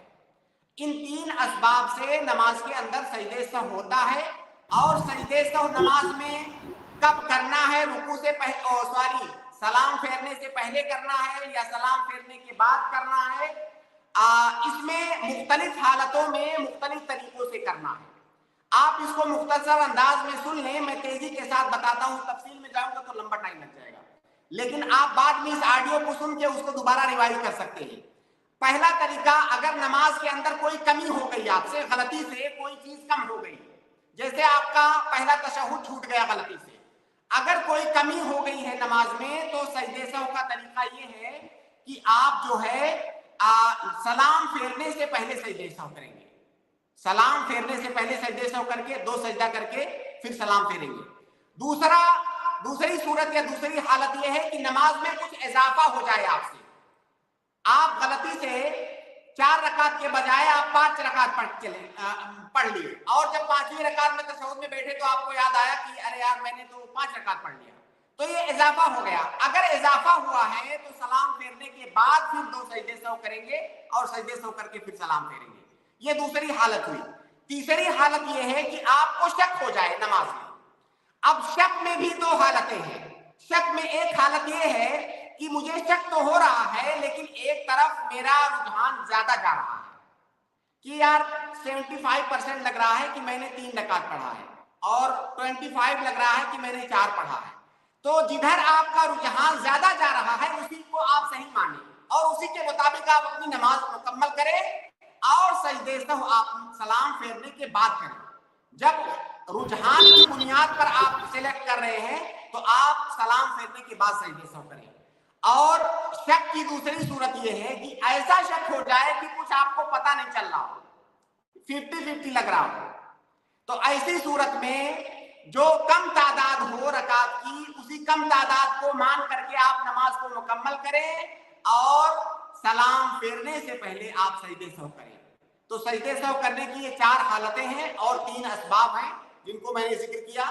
ان 3 اسباب سے نماز کے اندر سجدہ سہو ہوتا ہے. اور سجدہ سہو نماز میں کب کرنا ہے؟ رکوع سے سلام پھیرنے سے پہلے کرنا ہے یا سلام پھیرنے کے بعد کرنا ہے؟ اس میں مختلف حالتوں میں مختلف طریقوں سے کرنا ہے. آپ اس کو مختصر انداز میں سن لیں, میں تیزی کے ساتھ بتاتا ہوں, تفصیل میں جاؤں گا تو لمبا ٹائم لگ جائے گا, لیکن آپ بعد میں اس آڈیو کو سن کے اس کو دوبارہ ریوائز کر سکتے ہیں. پہلا طریقہ, اگر نماز کے اندر کوئی کمی ہو گئی, آپ سے غلطی سے کوئی چیز کم ہو گئی, جیسے آپ کا پہلا تشہد چھوٹ گیا غلطی سے, اگر کوئی کمی ہو گئی ہے نماز میں تو سجدہ سہو کا طریقہ یہ ہے کہ آپ جو ہے سلام پھیرنے سے پہلے سجدہ سہو کریں گے. سلام پھیرنے سے پہلے سجدہ سہو کر کے 2 سجدہ کر کے پھر سلام پھیریں گے. دوسری صورت یا دوسری حالت یہ ہے کہ نماز میں کچھ اضافہ ہو جائے آپ سے, آپ غلطی سے 4 رکعت کے بجائے آپ 5 رکعت پڑھ لیے, اور جب 5ویں رکعت میں تشہد میں بیٹھے تو آپ کو یاد آیا کہ ارے یار میں نے تو 5 رکعت پڑھ لیا, تو یہ اضافہ ہو گیا. اگر اضافہ ہوا ہے تو سلام پھیرنے کے بعد پھر 2 سجدے سہو کریں گے اور سجدے سہو کر کے پھر سلام پھیریں گے. یہ دوسری حالت ہوئی. تیسری حالت یہ ہے کہ آپ کو شک ہو جائے نماز میں. اب شک میں بھی 2 حالتیں ہیں. شک میں ایک حالت یہ ہے کہ مجھے شک تو ہو رہا ہے لیکن ایک طرف میرا رجحان زیادہ جا رہا ہے کہ یار 75% لگ رہا ہے کہ میں نے 3 رکعت پڑھا ہے اور 25 لگ رہا ہے کہ میں نے 4 پڑھا ہے. تو جدھر آپ کا رجحان زیادہ جا رہا ہے اسی کو آپ صحیح مانیں اور اسی کے مطابق آپ اپنی نماز مکمل کریں اور سجدہ سہو آپ سلام پھیرنے کے بعد کریں. جب رجحان کی بنیاد پر آپ سلیکٹ کر رہے ہیں تو آپ سلام پھیرنے کے بعد سجدہ سہو کریں. اور شک کی دوسری صورت یہ ہے کہ ایسا شک ہو جائے کہ کچھ آپ کو پتہ نہیں چل رہا ہو, 50-50 لگ رہا ہو, تو ایسی صورت میں जो कम तादाद हो रकात की, उसी कम तादाद को मान करके आप नमाज को मुकम्मल करें और सलाम फेरने से पहले आप सजदे सहव करें। तो सजदे सहव करने की ये 4 हालतें हैं और 3 असबाब हैं जिनको मैंने जिक्र किया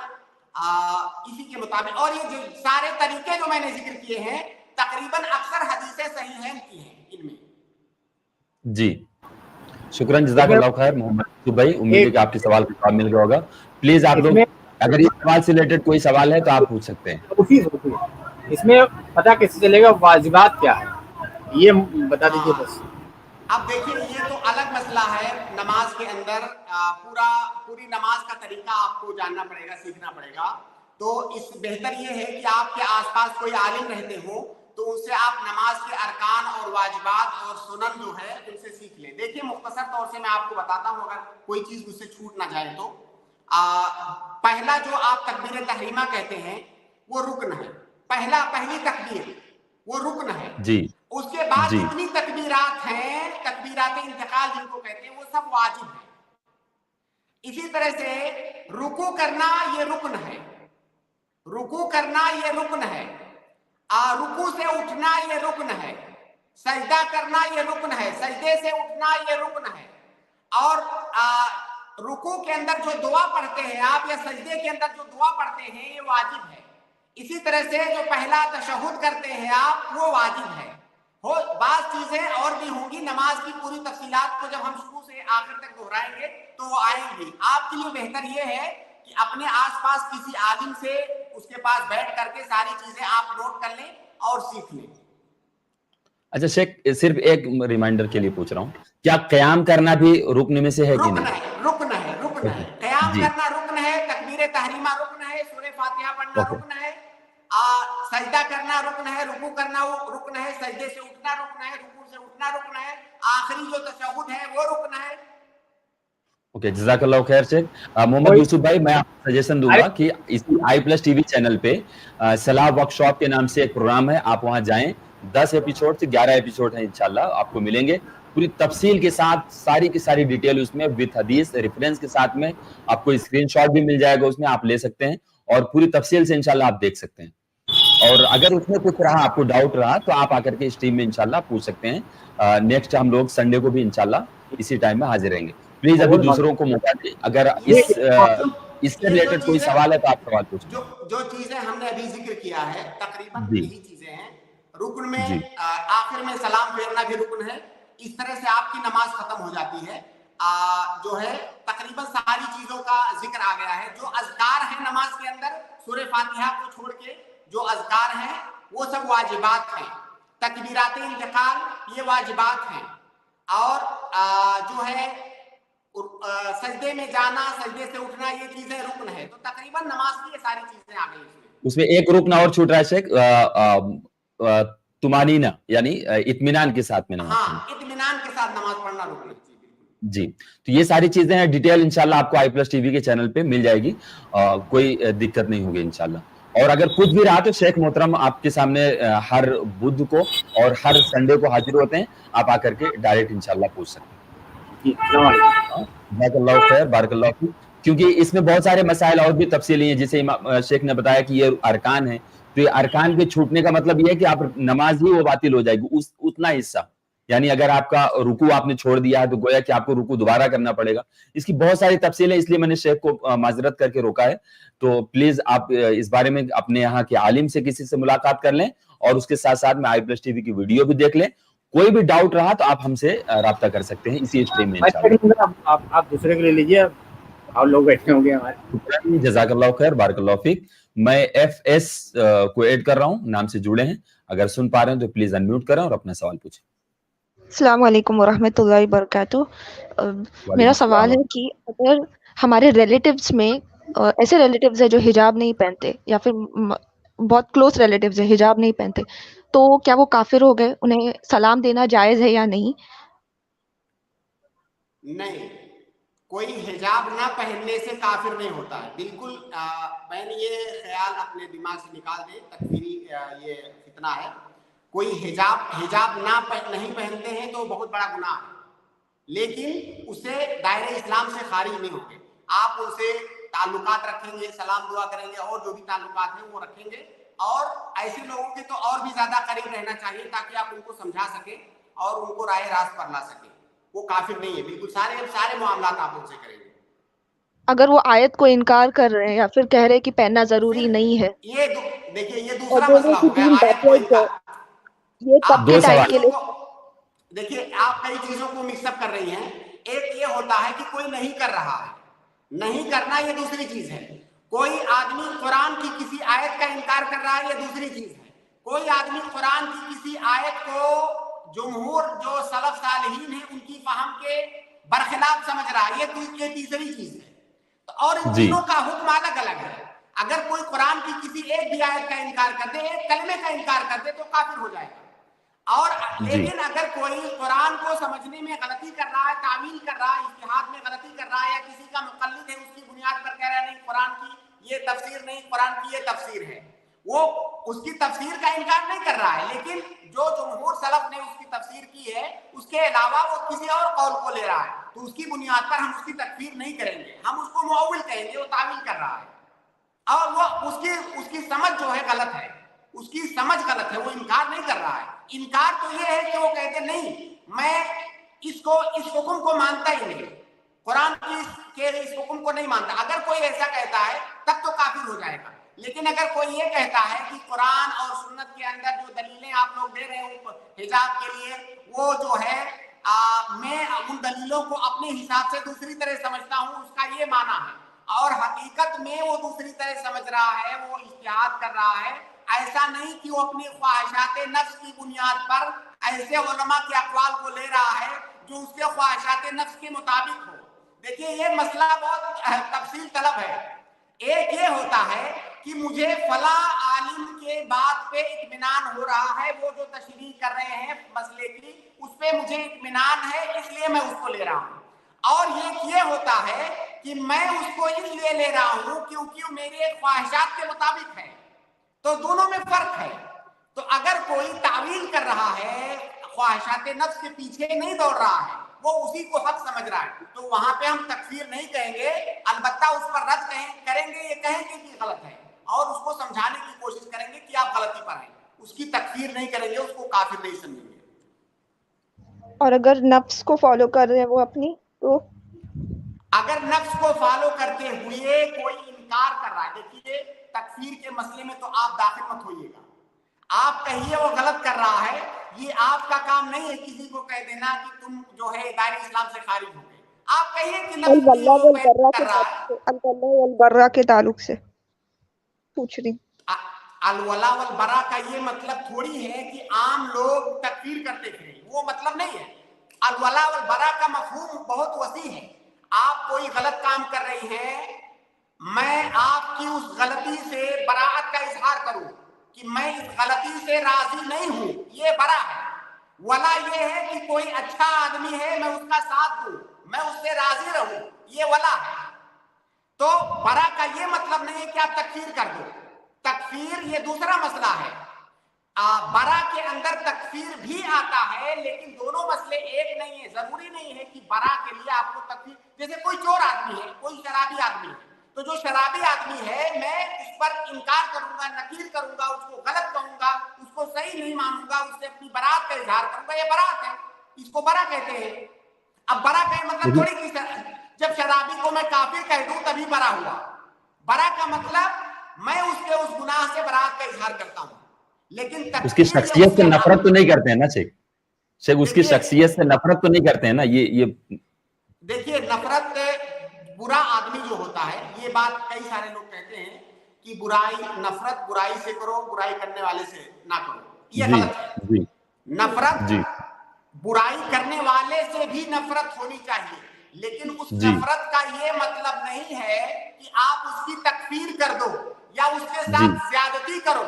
इसी के मुताबिक। और ये जो सारे तरीके जो मैंने जिक्र किए हैं तकरीबन अक्सर हदीसें सहीहैन की हैं इनमें। जी शुक्रान, जज़ाकल्लाह खैर मोहम्मद यूसुफ भाई। उम्मीद है कि आपके सवाल का जवाब मिल गया होगा। प्लीज आप लोग अगर इस सवाल से रिलेटेड कोई सवाल है तो आप पूछ सकते हैं। इसमें पता कैसे चलेगा वाजिबात क्या है, ये बता दीजिए बस। अब देखिए ये तो अलग मसला है, नमाज के अंदर पूरी नमाज का तरीका आपको जानना पड़ेगा, सीखना पड़ेगा। तो इस बेहतर ये है कि आपके आसपास कोई आलिम रहते हो तो उनसे आप नमाज के अरकान और वाजिबात और सुनन जो है उनसे सीख लें। देखिए मुख्तसर तौर से मैं आपको बताता हूँ, अगर कोई चीज मुझसे छूट ना जाए तो पहला जो आप तकबीर तहरीमा कहते हैं वो रुकन है, पहली तकबीर वो रुकन है जी। उसके बाद जितनी तकबीरात हैं, तकबीरात इंतकाल जिनको कहते हैं, वो सब वाजिब है। इसी तरह से रुकू करना ये रुकन है, रुकू करना ये रुकन है, रुकू से उठना ये रुकन है, सजदा करना ये रुकन है, सजदे से उठना ये रुकन है। और रुकू के अंदर जो दुआ पढ़ते हैं आप या सजदे के अंदर जो दुआ पढ़ते हैं ये वाजिब है। इसी तरह से जो पहला तशहुद करते हैं आप वो वाजिब है। हो बात चीजें और भी होंगी, नमाज की पूरी तफसीलात को जब हम शुरू से आखिर तक दोहराएंगे तो वो आएंगी। आपके लिए बेहतर ये है कि अपने आसपास किसी आलिम से उसके पास बैठ करके सारी चीजें आप नोट कर लें और सीख लें। अच्छा शेख, सिर्फ एक रिमाइंडर के लिए पूछ रहा हूँ, क्या क़याम करना भी रुकन में से है कि नहीं? रुकन है। क़याम करना रुकन है, तकबीर तहरीमा रुकन है, सूरह फातिहा पढ़ना रुकन है, सजदा करना रुकन है, रुकू करना वो रुकन है, सजदे से उठना रुकन है, रुकू से उठना रुकन है, आखिरी जो तशहुद है वो रुकन है। ओके, जज़ाकल्लाह खैर शेख। मोहम्मद यूसुफ भाई, मैं आपको सजेशन दूंगा कि इस i+ TV चैनल पे सलाह वर्कशॉप के नाम से एक प्रोग्राम है, आप वहां जाएं। 10 एपिसोड से 11 एपिसोड है इंशाल्लाह आपको मिलेंगे पूरी तफसील के साथ, सारी की सारी डिटेल उसमें विद हदीस रेफरेंस के साथ में। आपको स्क्रीनशॉट भी मिल जाएगा, उसमें आप ले सकते हैं और पूरी तफसील से इंशाल्लाह आप देख सकते हैं। और अगर उसमें कुछ रहा, आपको डाउट रहा, तो आप आकर के इस टीम में इंशाल्लाह पूछ सकते हैं। नेक्स्ट हम लोग संडे को भी इंशाल्लाह इसी टाइम में हाजिर रहेंगे। प्लीज अभी दूसरों को मौका दें, अगर इससे रिलेटेड कोई सवाल है तो आप सवाल पूछें। जो चीजें हमने अभी जिक्र किया है तकरीबन यही चीजें हैं। रुकन में आखिर में सलाम फेरना भी रुकन है। इस तरह से आपकी नमाज खत्म हो जाती है। जो है तकरीबन सारी चीजों का जिक्र आ गया है। जो अज़कार है नमाज के अंदर, सूरह फातिहा को छोड़ के जो अज़कार हैं वो सब वाजिबात हैं। तकबीरात इंतकाल ये वाजिबात हैं। और जो है सजदे में जाना, सजदे से उठना, ये चीजें रुकन है। तो तकरीबन नमाज की ये सारी चीजें आ गई। उसमें एक रुकन और छूट रहा है शेख, तुमानीना यानी इत्मीनान के साथ में नमाज। हाँ, इत्मीनान के साथ नमाज पढ़ना रुकन है जी। तो ये सारी चीजें हैं, डिटेल इंशाल्लाह आपको i+ TV के चैनल पे मिल जाएगी, कोई दिक्कत नहीं होगी इंशाल्लाह। और अगर कुछ भी रहा तो शेख मोहतरम आपके सामने हर बुध को और हर संडे को हाजिर होते हैं, आप आकर के डायरेक्ट इंशाल्लाह पूछ सकते हैं। बारकल्लाह फीक। क्योंकि इसमें बहुत सारे मसाइल और भी तफसीली हैं, जिसे शेख ने बताया कि ये अरकान है, तो ये अरकान के छूटने का मतलब ये है कि आप नमाज ही वो बातिल हो जाएगी, उतना हिस्सा। यानी अगर आपका रुकू आपने छोड़ दिया है तो गोया कि आपको रुकू दोबारा करना पड़ेगा। इसकी बहुत सारी तफसीलें, इसलिए मैंने शेख को माजरत करके रोका है। तो प्लीज आप इस बारे में अपने यहाँ के आलिम से किसी से मुलाकात कर लें और उसके साथ साथ में i+ TV की वीडियो भी देख लें। कोई भी डाउट रहा तो आप हमसे राब्ता कर सकते हैं इसी स्ट्रीम में। आप दूसरे के लिए लीजिए, आप लोग बैठे होंगे हमारे। जज़ाकल्लाह खैर, बारकल्लाह फीक। मैं FS को ऐड कर रहा हूँ, नाम से जुड़े हैं, अगर सुन पा रहे हैं तो प्लीज अनम्यूट करें और अपना सवाल पूछें। अस्सलाम वालेकुम वरहमतुल्लाहि वबरकातुहू। मेरा सवाल है कि अगर हमारे रिलेटिव्स में ऐसे रिलेटिव्स है जो हिजाब नहीं पहनते या फिर बहुत क्लोज रिलेटिव्स है हिजाब नहीं पहनते, तो क्या वो काफिर हो गए? उन्हें सलाम देना जायज है या नहीं? नहीं, कोई हिजाब ना पहनने से काफिर नहीं होता है, बिल्कुल। मैंने ये ख्याल अपने दिमाग से निकाल दे, तकफीरी ये फितना है। कोई हिजाब नहीं पहनते हैं तो बहुत बड़ा गुनाह है, लेकिन उसे दायरे इस्लाम से खारिज नहीं होंगे। आप उनसे ताल्लुकात रखेंगे, सलाम दुआ करेंगे और जो भी ताल्लुकात हैं वो रखेंगे, और ऐसे लोगों के तो और भी ज्यादा करीब रहना चाहिए ताकि आप उनको समझा सके और उनको राय रास्त पर ला सके। वो काफिर नहीं है, बिल्कुल सारे मामलात आप उनसे करेंगे। अगर वो आयत को इनकार कर रहे हैं या फिर कह रहे हैं कि पहनना जरूरी नहीं है, ये देखिए ये और दूसरा बोल रहे मसला हैं कि हो गया दीन आयत को बैकवर्ड है, इनकार। ये तब आप दो के टाइम सवाल। के लिए। देखिए आप कई चीजों को मिक्सअप कर रही हैं। एक ये होता है कि कोई नहीं कर रहा है, नहीं करना ये दूसरी चीज है। कोई आदमी कुरान की किसी आयत का इनकार कर रहा है, ये दूसरी चीज है। कोई आदमी कुरान की किसी आयत को जमहूर जो सलफ सालिहीन है उनकी फहम के बरखिलाफ समझ रहा है, ये तीसरी चीज है। तो और इन तीनों का हुक्म अलग अलग है। अगर कोई कुरान की किसी एक भी आयत का इनकार कर दे, एक कलमे का इनकार कर दे, तो काफिर हो जाएगा। और लेकिन अगर कोई कुरान को समझने में गलती कर रहा है, तावील कर रहा है, इज्तिहाद में गलती कर रहा है, या किसी का मुक़ल्लिद है उसकी बुनियाद पर कह रहा है नहीं कुरान की ये तफसीर नहीं, कुरान की ये तफसीर है, वो उसकी तफसीर का इनकार नहीं कर रहा है, लेकिन जो जमहूर सलफ ने उसकी तफसीर की है उसके अलावा वो किसी और कौल को ले रहा है, तो उसकी बुनियाद पर हम उसकी तकफीर नहीं करेंगे, हम उसको मुअव्विल कहेंगे, वो तावील कर रहा है और वो उसकी समझ जो है गलत है, उसकी समझ गलत है, वो इनकार नहीं कर रहा है। इनकार तो ये है कि वो कहते नहीं मैं इस हुक्म को मानता ही नहीं, कुरान के इस हुक्म को नहीं मानता। अगर कोई ऐसा कहता है तब तो काफिर हो जाएगा। लेकिन अगर कोई ये कहता है कि कुरान और सुन्नत के अंदर जो दलीलें आप लोग दे रहे हो हिजाब के लिए, वो जो है मैं उन दलीलों को अपने हिसाब से दूसरी तरह समझता हूँ, उसका ये माना है, और हकीकत में वो दूसरी तरह समझ रहा है, वो इज्तिहाद कर रहा है। ऐसा नहीं कि वो अपनी ख्वाहिशात नफ्स की बुनियाद पर ऐसे उलमा के अक़वाल को ले रहा है जो उसके ख्वाहिशात नफ्स के मुताबिक हो। देखिए ये मसला बहुत तफसील तलब है। एक ये होता है कि मुझे फला आलिम के बात पे इत्मीनान हो रहा है, वो जो तशरीह कर रहे हैं मसले की उस पे मुझे इत्मीनान है, इसलिए मैं उसको ले रहा हूँ। और ये होता है कि मैं उसको इसलिए ले रहा हूँ क्योंकि मेरे ख्वाहिशात के मुताबिक है। तो दोनों में फर्क है। तो अगर कोई तावील कर रहा है, ख्वाहिशात नफ्स के पीछे नहीं दौड़ रहा है, वो उसी को हक समझ रहा है, तो वहां पे हम तकफीर नहीं कहेंगे, अलबत्ता उस पर रद्द करेंगे, ये कहेंगे कि गलत है और उसको समझाने की कोशिश करेंगे कि आप गलती पर हैं। उसकी तकफीर नहीं करेंगे, उसको काफिर नहीं समझेंगे। और अगर नफ्स को फॉलो कर रहे हैं वो अपनी, तो अगर नफ्स को फॉलो करते हुए कोई इनकार कर रहा है, देखिए तकफीर के मसले में तो आप दाखिल मत होइएगा। आप कहिए वो गलत कर रहा है, ये आपका काम नहीं है किसी को कह देना कि तुम जो है दायरे इस्लाम से खारिज हो गए। आप कहिए कि नफ्स अल-वला के ताल्लुक से पूछ रही। अल-वला वल बरा का ये मतलब थोड़ी है कि आम लोग तकफीर करते थे, वो मतलब नहीं है। अल-वला वल बरा का मफहूम बहुत वसी है। आप कोई गलत काम कर रही हैं, मैं आपकी उस गलती से बराअत का इजहार करूं कि मैं इस गलती से राजी नहीं हूं, ये बरा है। वला ये है कि कोई अच्छा आदमी है, मैं उसका साथ दूं, मैं उससे राजी रहूं, ये वला है। तो बरा का ये मतलब नहीं है कि आप तकफीर कर दो। तकफीर ये दूसरा मसला है। बरा के अंदर तकफीर भी आता है, लेकिन दोनों मसले एक नहीं है। जरूरी नहीं है कि बरा के लिए आपको तकफीर, जैसे कोई चोर आदमी है, कोई शराबी आदमी है, तो जो शराबी आदमी है मैं उस पर इनकार करूंगा, नकीर करूंगा, उसको गलत कहूंगा, उसको सही नहीं मानूंगा, उससे अपनी बरात का इजहार करूंगा, ये बरात है, इसको बरा कहते हैं। अब बरा का मतलब थोड़ी कि जब शराबी को मैं काफिर कह दूं तभी बरा हुआ। बरा का मतलब मैं उसके उस गुनाह से बरात का इजहार करता हूं, लेकिन उसकी शख्सियत से नफरत तो नहीं करते हैं ना शेख, उसकी शख्सियत से नफरत तो नहीं करते हैं ना। ये देखिए नफरत, बुरा आदमी जो होता है, ये बात कई सारे लोग कहते हैं कि नफरत बुराई से करो, बुराई करने वाले से ना करो, ये गलत है। नफरत बुराई करने वाले से भी नफरत होनी चाहिए, लेकिन उस नफरत का ये मतलब नहीं है कि आप उसकी तकफीर कर दो या उसके साथ ज्यादती करो।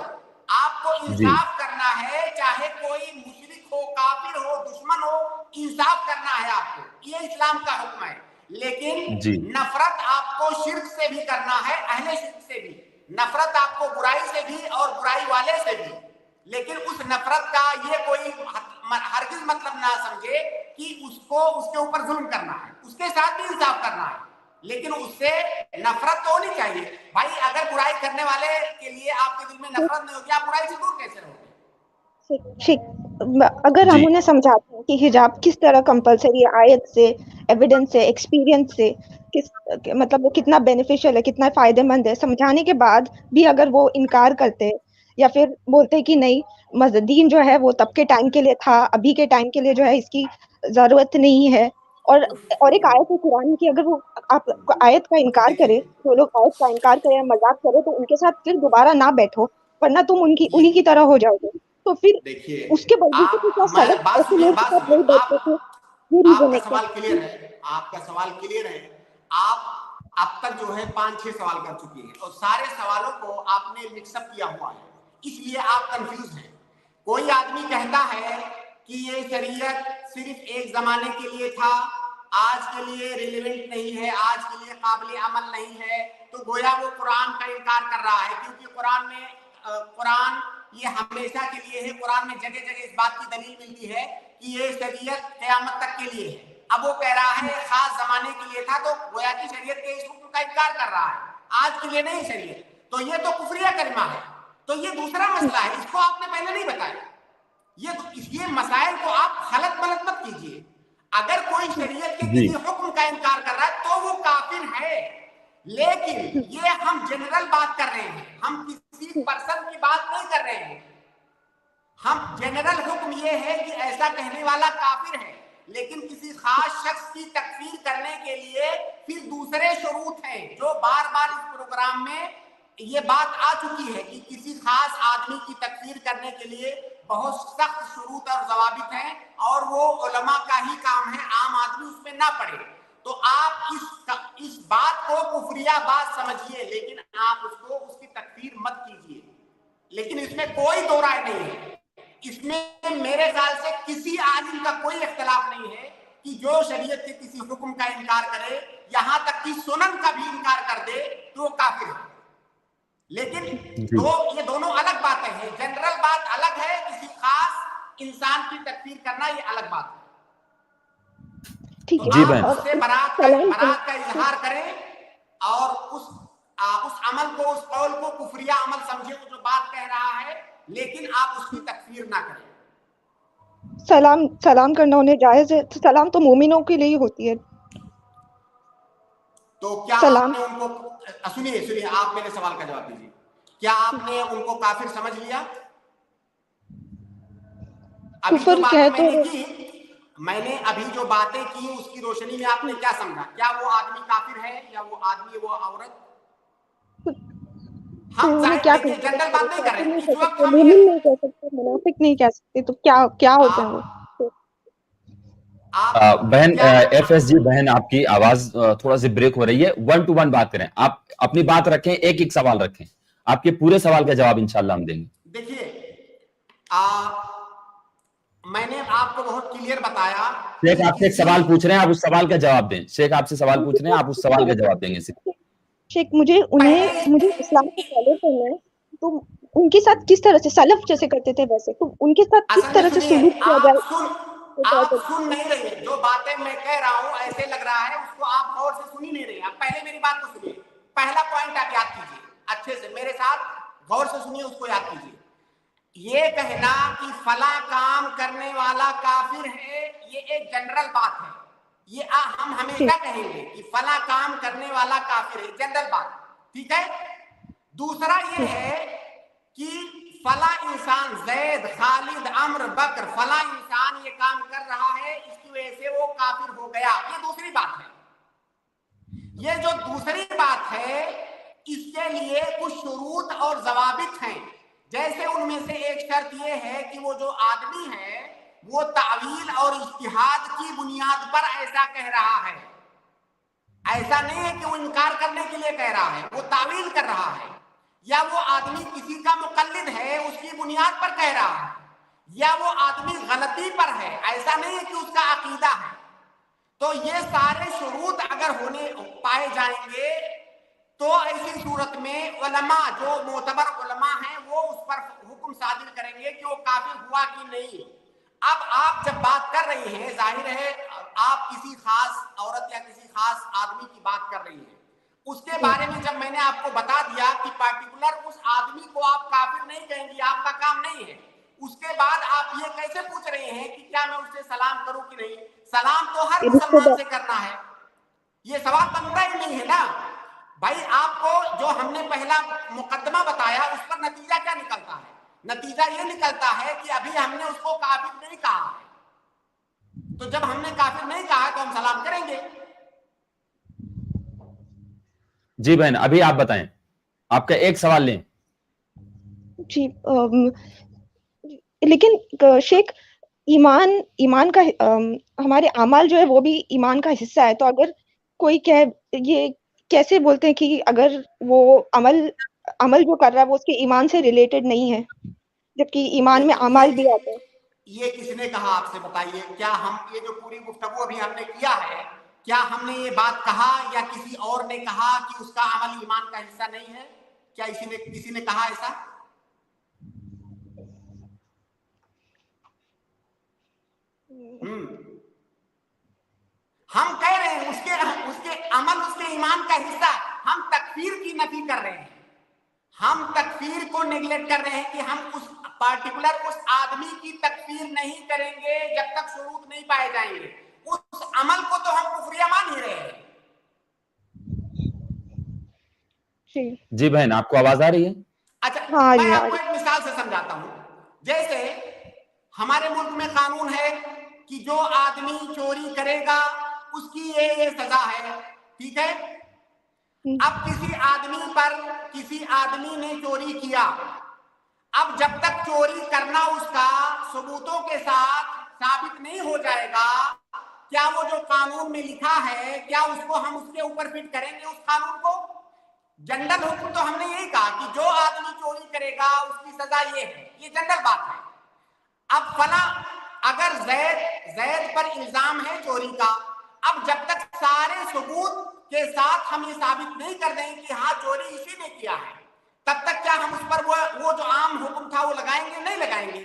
आपको इंसाफ करना है, चाहे कोई मुशरिक हो, काफिर हो, दुश्मन हो, इंसाफ करना है आपको, ये इस्लाम का हुक्म है। लेकिन नफरत आपको शिर्क से भी करना है, अहले शिर्क से भी नफरत, आपको बुराई से भी और बुराई वाले से भी। लेकिन उस नफरत का ये कोई हरगिज मतलब ना समझे कि उसको उसके ऊपर जुल्म करना है, उसके साथ भी इंसाफ करना है। لیکن اس سے نفرت تو ہونی چاہیے. بھائی اگر برائی کرنے والے کے لیے آپ کے دل میں نفرت نہیں ہوگی, آپ برائی سے دور کیسے رہو گے؟ اگر ہم جی انہیں سمجھاتے ہیں کہ حجاب کس طرح کمپلسری ہے, آیت سے, ایویڈنس سے, ایکسپیرینس سے, مطلب وہ کتنا بینیفیشل ہے, کتنا فائدہ مند ہے, سمجھانے کے بعد بھی اگر وہ انکار کرتے یا پھر بولتے کہ نہیں دین جو ہے وہ تب کے ٹائم کے لیے تھا, ابھی کے ٹائم کے لیے جو ہے اس کی ضرورت نہیں ہے, اور ایک آیت ہے قرآن کی, اگر وہ آپ آیت کا انکار کرے, جو لوگ آیت کا انکار کرے یا مذاق کرے, تو ان کے ساتھ پھر دوبارہ نہ بیٹھو, ورنہ تم انہی کی طرح ہو جاؤ گے. تو پھر دیکھیے اس کے بعد بات ایسے سنیے, لوگ کے ساتھ نہیں بیٹھتے تھے. یہ آپ ریزن کا ہے سوال کیا؟ کلیئر ہے, آپ کا سوال کلیئر ہے. آپ اب تک جو ہے 5-6 سوال کر چکی ہیں اور سارے سوالوں کو آپ نے مکس اپ کیا ہوا ہے, اس لیے آپ کنفیوز ہیں. کوئی آدمی کہتا ہے کہ یہ شریعت صرف ایک زمانے کے لیے تھا, آج کے لیے ریلیونٹ نہیں ہے, آج کے لیے قابل عمل نہیں ہے, تو گویا وہ قرآن کا انکار کر رہا ہے, کیونکہ قرآن یہ ہمیشہ کے لیے ہے. قرآن میں جگہ جگہ اس بات کی دلیل ملتی ہے کہ یہ شریعت قیامت تک کے لیے ہے. اب وہ کہہ رہا ہے خاص زمانے کے لیے تھا, تو گویا کی شریعت کے اس حکم کا انکار کر رہا ہے, آج کے لیے نہیں شریعت. تو یہ تو کفریہ کلمہ ہے. تو یہ دوسرا مسئلہ ہے, اس کو آپ نے پہلے نہیں بتایا. یہ مسائل کو آپ غلط ملت مت کیجیے. اگر کوئی شریعت کے جی کسی حکم کا انکار کر رہا ہے تو وہ کافر ہے, لیکن یہ ہم جنرل بات کر رہے ہیں, ہم کسی پرسن کی بات نہیں کر رہے ہیں. ہم جنرل حکم یہ ہے کہ ایسا کہنے والا کافر ہے, لیکن کسی خاص شخص کی تکفیر کرنے کے لیے پھر دوسرے شروط ہیں, جو بار بار اس پروگرام میں یہ بات آ چکی ہے کہ کسی خاص آدمی کی تکفیر کرنے کے لیے بہت سخت شروط اور ضوابط ہیں, اور وہ علماء کا ہی کام ہے, عام آدمی اس میں نہ پڑے. تو آپ اس بات کو کفریہ بات سمجھیے, لیکن آپ اس کی تکفیر مت کیجیے. لیکن اس میں کوئی دو رائے نہیں ہے, اس میں میرے خیال سے کسی عالم کا کوئی اختلاف نہیں ہے کہ جو شریعت کے کسی حکم کا انکار کرے, یہاں تک کہ سنن کا بھی انکار کر دے, تو وہ کافر ہے. لیکن جی یہ دونوں الگ باتیں ہیں. جنرل بات الگ ہے, کسی خاص انسان کی تکفیر کرنا یہ الگ بات ہے. ٹھیک تو ہے. جی آپ بہن, اس سے برات کا اظہار کریں, اور اس عمل کو, اس قول کو کفریہ عمل سمجھے, وہ جو بات کہہ رہا ہے, لیکن آپ اس کی تکفیر نہ کریں. سلام کرنا انہیں جائز ہے. سلام تو مومنوں کے لیے ہوتی ہے. تو کیا آپ سلام. نے ان کو, سنیے آپ میرے سوال کا جواب دیجیے, کیا آپ نے ان کو کافر سمجھ لیا؟ ابھی جو کفر باتیں کہہ میں نے ابھی جو باتیں کی, اس کی روشنی میں آپ نے کیا سمجھا؟ کیا وہ آدمی کافر ہے, یا وہ آدمی, وہ عورت؟ ہم انہیں ظاہر کیا دیکھیے کہہ جنرل بات نہیں کر کافر رہے نہیں اس کہہ وقت. سکتے, ہم مومن یہ نہیں کہہ سکتے, منافق نہیں کہہ سکتے, تو کیا ہوتے ہیں وہ؟ بہن کیا ایف ایس جی بہن, آپ کی آواز تھوڑا سی بریک ہو رہی ہے. 1 to 1 بات کریں, آپ اپنی بات رکھیں, ایک سوال رکھیں, آپ کے پورے سوال کا جواب انشاءاللہ ہم دیں گے. دیکھیے, میں نے آپ کو بہت کلیئر بتایا شیخ کہ آپ سے ایک سوال پوچھ رہے ہیں, آپ اس سوال کا جواب دیں. شیخ آپ سے سوال پوچھ رہے ہیں, آپ اس سوال کا جواب دیں گے. شیخ, مجھے پہلے اسلام کو فالو کرنا ہے, تو ان کے ساتھ کس طرح سے سلف جیسے کرتے تھے ویسے, تو ان کے ساتھ کس اصل میں طرح سے سنیے, سلوک کیا جائے؟ آپ سن نہیں رہے, جو باتیں میں کہہ رہا ہوں ایسے لگ رہا ہے اس کو آپ غور سے سن ہی نہیں رہے. آپ پہلے میری بات کو سنیے, پہلا پوائنٹ آپ یاد کیجیے اچھے سے, میرے ساتھ غور سے سنیے, اس کو یاد کیجیے. یہ کہنا کہ فلاں کام کرنے والا کافر ہے, یہ ایک جنرل بات ہے. یہ ہم ہمیشہ کہیں گے کہ فلاں کام کرنے والا کافر ہے, جنرل بات, ٹھیک ہے. دوسرا یہ ہے کہ فلاں انسان زید, خالد, عمر, بکر, فلاں انسان یہ کام کر رہا ہے, اس کی وجہ سے وہ کافر ہو گیا, یہ دوسری بات ہے. یہ جو دوسری بات ہے, اس کے لیے کچھ شروط اور ضوابط ہیں. جیسے ان میں سے ایک شرط یہ ہے کہ وہ جو آدمی ہے وہ تعویل اور اجتہاد کی بنیاد پر ایسا کہہ رہا ہے. ایسا نہیں ہے کہ وہ انکار کرنے کے لیے کہہ رہا ہے, وہ تعویل کر رہا ہے. یا وہ آدمی کسی کا مقلد ہے, اس کی بنیاد پر کہہ رہا ہے. یا وہ آدمی غلطی پر ہے, ایسا نہیں ہے کہ اس کا عقیدہ ہے. تو یہ سارے شروط اگر پائے جائیں گے, تو ایسی صورت میں علماء, جو معتبر علماء ہیں, وہ اس پر حکم صادر کریں گے کہ وہ کافر ہوا کہ نہیں. اب آپ جب بات کر رہی ہیں, ظاہر ہے آپ کسی خاص عورت یا کسی خاص آدمی کی بات کر رہی ہیں، اس کے بارے میں جب میں نے آپ کو بتا دیا کہ پارٹیکولر اس آدمی کو آپ کافر نہیں کہیں گی، آپ کا کام نہیں ہے، اس کے بعد آپ یہ کیسے پوچھ رہے ہیں کہ کیا میں اس سے سلام کروں کہ نہیں؟ سلام تو ہر مسلمان سے کرنا ہے، یہ سوال بنتا ہی نہیں ہے نا بھائی۔ آپ کو جو ہم نے پہلا مقدمہ بتایا اس پر نتیجہ کیا نکلتا ہے؟ نتیجہ یہ نکلتا ہے کہ ابھی ہم نے اس کو کافر نہیں کہا ہے، تو جب ہم نے کافر نہیں کہا تو ہم سلام کریں گے۔ جی بہن، ابھی آپ بتائیں، آپ کا ایک سوال لیں۔ جی لیکن شیخ، ایمان کا ہمارے اعمال جو ہے وہ بھی ایمان کا حصہ ہے، تو اگر کوئی یہ کیسے بولتے ہیں کہ اگر وہ عمل جو کر رہا ہے وہ اس کے ایمان سے ریلیٹڈ نہیں ہے، جبکہ ایمان میں اعمال بھی آتے ہیں؟ یہ کس نے کہا آپ سے؟ بتائیے، کیا ہم یہ جو پوری گفتگو ابھی ہم نے کیا ہے، کیا ہم نے یہ بات کہا یا کسی اور نے کہا کہ اس کا عمل ایمان کا حصہ نہیں ہے؟ کیا کسی نے کہا ایسا؟ ہم کہہ رہے ہیں اس کے عمل اس کے ایمان کا حصہ۔ ہم تکفیر کی نفی کر رہے ہیں، ہم تکفیر کو نیگلیکٹ کر رہے ہیں کہ ہم اس پارٹیکولر اس آدمی کی تکفیر نہیں کریں گے جب تک شروط نہیں پائے جائیں گے۔ اس عمل کو تو ہم کفریہ مان ہی رہے ہیں۔ جی بہن، آپ کو آواز آ رہی ہے؟ اچھا، میں آپ کو ایک مثال سے سمجھاتا ہوں۔ جیسے ہمارے ملک میں قانون ہے کہ جو آدمی چوری کرے گا اس کی یہ سزا ہے، ٹھیک ہے؟ اب کسی آدمی نے چوری کیا، اب جب تک چوری کرنا اس کا ثبوتوں کے ساتھ ثابت نہیں ہو جائے گا، کیا وہ جو قانون میں لکھا ہے کیا اس کو ہم اس کے اوپر فٹ کریں گے؟ اس قانون کو جنرل حکم تو ہم نے یہی کہا کہ جو آدمی چوری کرے گا اس کی سزا یہ ہے، یہ جنرل بات ہے۔ اب فلاں اگر زید پر الزام ہے چوری کا، اب جب تک سارے ثبوت کے ساتھ ہم یہ ثابت نہیں کر دیں کہ ہاں چوری اسی نے کیا ہے، تب تک کیا ہم اس پر وہ جو عام حکم تھا وہ لگائیں گے؟ نہیں لگائیں گے۔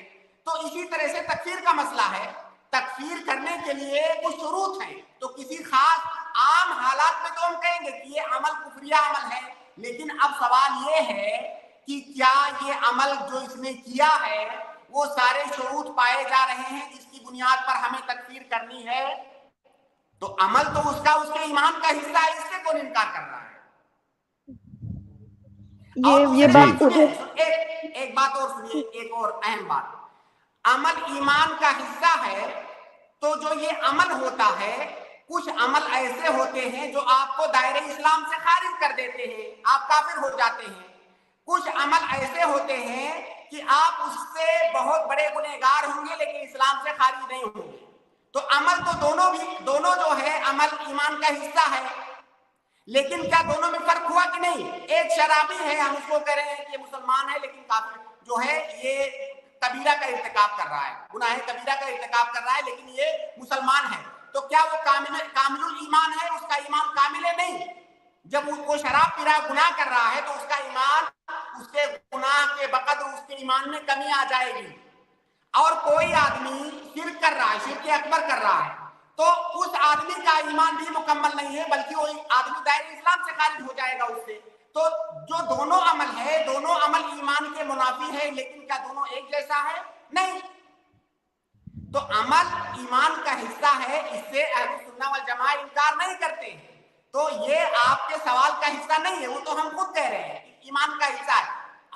تو اسی طرح سے تکفیر کا مسئلہ ہے، تکفیر کرنے کے لیے کچھ شروط ہیں، تو کسی خاص عام حالات میں تو ہم کہیں گے کہ یہ عمل کفریہ عمل ہے، لیکن اب سوال یہ ہے کہ کیا یہ عمل جو اس نے کیا ہے وہ سارے شروط پائے جا رہے ہیں جس کی بنیاد پر ہمیں تکفیر کرنی ہے؟ تو عمل تو اس کے ایمان کا حصہ ہے، اس سے کون انکار کر رہا ہے؟ ایک بات اور سنیے، ایک اور اہم بات، عمل ایمان کا حصہ ہے تو جو یہ عمل ہوتا ہے، کچھ عمل ایسے ہوتے ہیں جو آپ کو دائرہ اسلام سے خارج کر دیتے ہیں، آپ کافر ہو جاتے ہیں۔ کچھ عمل ایسے ہوتے ہیں کہ آپ اس سے بہت بڑے گنہگار ہوں گے لیکن اسلام سے خارج نہیں ہوں گے۔ تو عمل تو دونوں جو ہے عمل ایمان کا حصہ ہے، لیکن کیا دونوں میں فرق ہوا کہ نہیں؟ ایک شرابی ہے، ہم اس کو کہہ رہے ہیں کہ مسلمان ہے لیکن کافر جو ہے یہ کبیرہ کا ارتکاب کر رہا ہے، گناہ کبیرہ کا ارتکاب کر رہا ہے، لیکن یہ مسلمان ہے، تو کیا وہ کامل الایمان ہے؟ اس کا ایمان کامل ہے؟ نہیں۔ جب وہ شراب پی رہا ہے، گناہ کر رہا ہے، تو اس کا ایمان اس کے گناہ کے بقدر اس کے ایمان میں کمی آ جائے گی۔ اور کوئی آدمی شرک کر رہا ہے، شرک اکبر کر رہا ہے، تو اس آدمی کا ایمان بھی مکمل نہیں ہے، بلکہ وہ آدمی دائرہ اسلام سے خارج ہو جائے گا اس سے۔ تو جو دونوں عمل ہے، دونوں عمل ایمان کے منافی ہے، لیکن کیا دونوں ایک جیسا ہے؟ نہیں۔ تو عمل ایمان کا حصہ ہے، اس سے اہل سنت والجماعہ انکار نہیں کرتے ہیں۔ تو یہ آپ کے سوال کا حصہ نہیں ہے، وہ تو ہم خود کہہ رہے ہیں ایمان کا حصہ ہے۔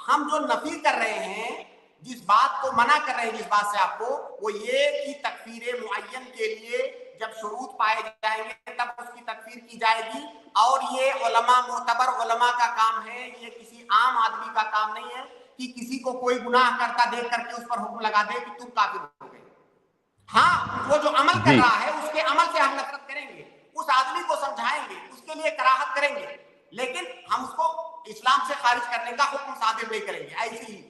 ہم جو نفی کر رہے ہیں، جس بات کو منع کر رہے ہیں، جس بات سے آپ کو، وہ یہ کہ تکفیر معین کے لیے جب شروط پائے جائیں گے تب اس کی تکفیر کی جائے گی، اور یہ علماء، معتبر علماء کا کام ہے، یہ کسی عام آدمی کا کام نہیں ہے کہ کسی کو کوئی گناہ کرتا دیکھ کر کے اس پر حکم لگا دے کہ تم کافر ہو گئے۔ ہاں، وہ جو عمل کر رہا ہے اس کے عمل سے ہم نفرت کریں گے، اس آدمی کو سمجھائیں گے، اس کے لیے کراہت کریں گے، لیکن ہم اس کو اسلام سے خارج کرنے کا حکم صادر نہیں کریں گے، ایسی ہی۔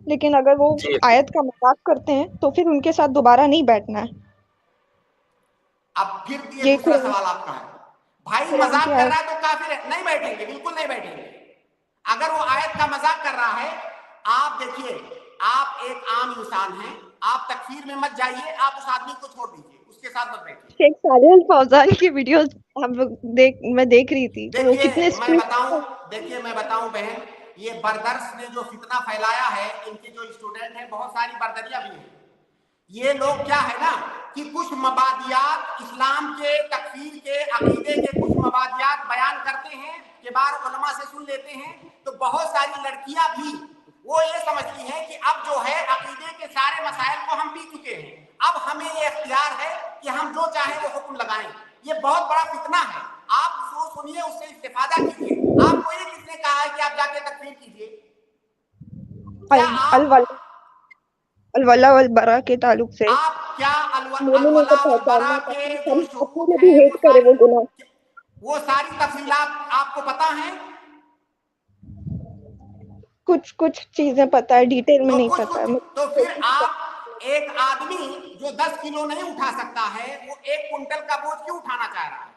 لیکن اگر وہ آیت کا مذاق کرتے ہیں تو پھر ان کے ساتھ دوبارہ نہیں بیٹھنا ہے۔ اب پھر یہ دوسرا سوال آپ کا ہے، بھائی مذاق کر رہا ہے تو کافر ہے؟ نہیں بیٹھیں گے، بالکل نہیں بیٹھیں گے۔ اگر وہ آیت کا مذاق کر رہا ہے، آپ دیکھیے، آپ ایک عام انسان ہیں، آپ تکفیر میں مت جائیے، آپ اس آدمی کو چھوڑ دیجیے، उसके साथ मत बैठिए। शेख सालेह फौजान की वीडियोस मैं देख रही थी, तो वो कितने देखिए मैं बताऊं बहन, ये बरदर्स ने जो फितना फैलाया है, इनके जो स्टूडेंट हैं बहुत सारी बरदरियां भी हैं। ये लोग क्या है ना कि कुछ मबादियात इस्लाम के तकफीर के अकीदे के कुछ मबादियात बयान करते हैं के बाद उलमा से सुन लेते हैं, तो बहुत सारी लड़कियां भी वो ये समझती हैं कि अब जो है अकीदे के सारे मसाइल को हम पी चुके हैं, अब हमें ये इख्तियार है कि हम जो चाहे वो हुक्म लगाएं। ये बहुत बड़ा फितना है, आप जो सुनिए उससे इस्तेफादा कीजिए। आपको ये किसने कहा है कि आप जाके तकफीर कीजिए? अलवला वल बरा के ताल्लुक से आप क्या अलवला वल बरा के जो शुरूत है वो सारी तफसीलात आपको पता है? कुछ चीजें पता है, डिटेल में नहीं पता है। तो फिर आप एक आदमी जो 10 किलो नहीं उठा सकता है, वो 1 कुंटल का बोझ क्यों उठाना चाह रहा है?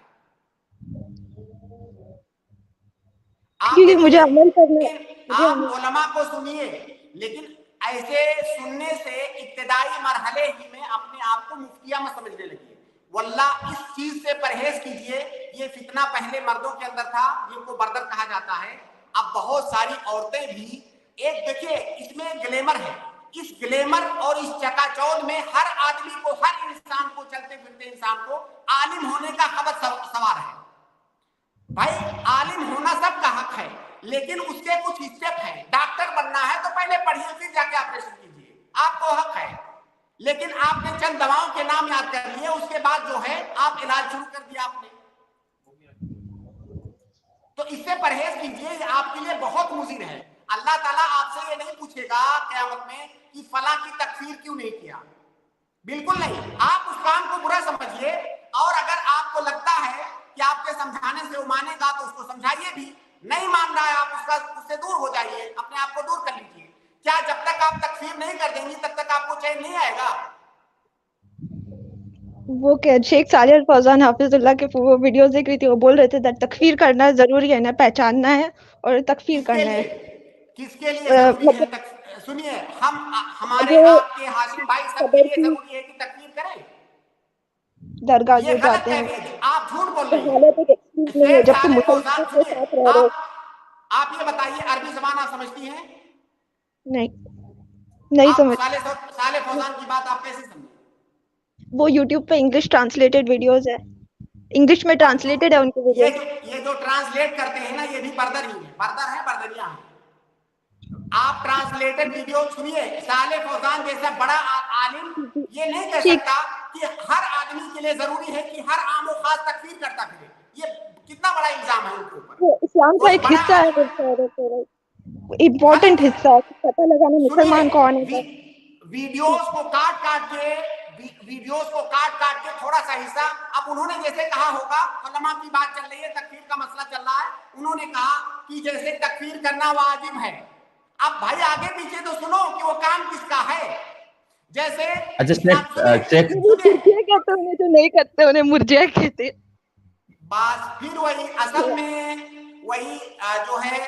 क्योंकि मुझे अमल करना। आप उलमा को सुनिए, लेकिन ऐसे सुनने से इब्तिदाई मरहले ही में अपने आप को मुफ्तिया मत समझने लगिए। वल्लाह इस चीज से परहेज कीजिए। ये फितना पहले मर्दों के अंदर था, जिनको बर्दर कहा जाता है। अब बहुत सारी औरतें भी, एक देखिए इसमें ग्लैमर है, इस ग्लैमर और इस चकाचौंध में हर आदमी को, हर इंसान को, चलते फिरते इंसान को आलिम होने का खबत सवार है। भाई आलिम होना सबका हक है, लेकिन उसके कुछ स्टेप हैं। डॉक्टर बनना है तो पहले पढ़िए, फिर जाके ऑपरेशन कीजिए, आपको हक है। लेकिन आपने चंद दवाओं के नाम याद कर लिए, उसके बाद जो है आप इलाज शुरू कर दिया आपने। तो इससे परहेज कीजिए, ये आपके लिए बहुत मुज़िर है। अल्लाह ताला आपसे ये नहीं पूछेगा क़यामत में कि फला की तकफीर क्यों नहीं किया, बिल्कुल नहीं। आप उस काम को बुरा समझिए, और अगर आपको लगता है कि आपके समझाने से वो मानेगा तो उसको समझाइए भी। नहीं मान रहा है आप उससे दूर हो जाइए, अपने आप को दूर कर लीजिए। क्या जब तक आप तकफीर नहीं कर देंगी तब तक आपको चैन नहीं आएगा? वो क्या शेख सालेह फौजान हाफिजुल्लाह के वो वीडियोस देख रही थी, वो बोल रहे थे तकफीर करना जरूरी है ना, पहचानना है और तकफीर करना है। किसके लिए जरूरी है? सुनिए, हमारे आपके हाशिम भाई सबके लिए जरूरी है कि तकफीर करें। दरगाह जो जाते हैं, आप झूठ बोल रहे हैं। आप ये बताइए, अरबी ज़बान आप समझती हैं? नहीं समझ। सालेह फौजान की बात आप कैसे समझे? वो YouTube पे इंग्लिश ट्रांसलेटेड वीडियोस है, इंग्लिश में ट्रांसलेटेड है उनकी वीडियो। ये जो ट्रांसलेट करते हैं ना, ये भी बर्दर ही है, बर्दर है, बर्दरिया है। आप ट्रांसलेटेड वीडियो सुनिए। सालेह फौजान जैसा बड़ा आलिम ये नहीं कह सकता कि हर आदमी के लिए जरूरी है कि हर आम और खास तकफीर करता फिरे। ये कितना बड़ा इल्जाम है उनके ऊपर। इस्लाम का एक हिस्सा है, इम्पोर्टेंट हिस्सा है, पता लगाना मुसलमान कौन है। वीडियोस को काट काट के थोड़ा सा हिस्सा, अब उन्होंने जैसे कहा होगा, उलमा की बात चल रही है, तकफीर का मसला चल रहा है, उन्होंने कहा कि जैसे तकफीर करना वाजिब है। अब भाई आगे पीछे तो सुनो कि वो काम किसका है। जैसे कहते उन्हें जो नहीं करते उन्हें मुर्जिया कहते। बस फिर वही असल में वही जो है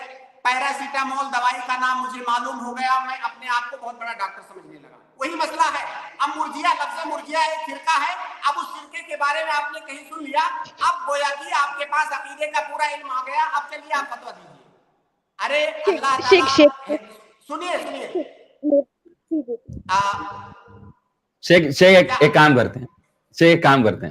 पैरासीटामोल दवाई का नाम मुझे मालूम हो गया, मैं अपने आप को बहुत बड़ा डॉक्टर समझने लगा। वही मसला है। अब मुर्जिया, लफ्ज़ मुर्जिया एक फिरका है। अब उस फिरके के बारे में आपने कहीं सुन लिया, अब गोया कि आपके पास अकीदे का पूरा इल्म आ गया, अब चलिए आप फतवा दीजिए। अरे अल्लाह ताला, सुनिए शेख एक काम करते हैं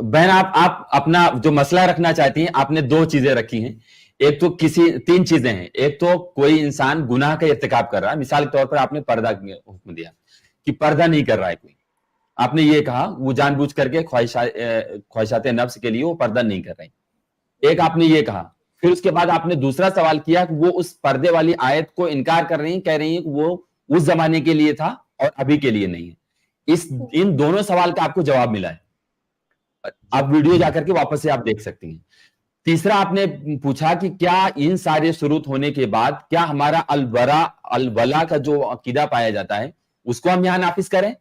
बहन, आप अपना जो मसला रखना चाहती हैं, आपने 2 चीजें रखी हैं। एक तो 3 चीजें हैं। एक तो कोई इंसान गुनाह का इर्तिकाब कर रहा है, मिसाल के तौर पर आपने पर्दा का हुक्म दिया कि पर्दा नहीं कर रहा है कोई, आपने ये कहा वो जानबूझ करके ख्वाहिशात नफ्स के लिए वो पर्दा नहीं कर रही। एक आपने ये कहा, फिर उसके बाद आपने दूसरा सवाल किया कि वो उस पर्दे वाली आयत को इनकार कर रही हैं, कह रही हैं कि वो उस जमाने के लिए था और अभी के लिए नहीं है। इन दोनों सवाल का आपको जवाब मिला है, आप वीडियो जाकर के वापस से आप देख सकती हैं। तीसरा आपने पूछा कि क्या इन सारे शुरूत होने के बाद क्या हमारा अलवला का जो अकीदा पाया जाता है उसको हम यहां नाफिज करें?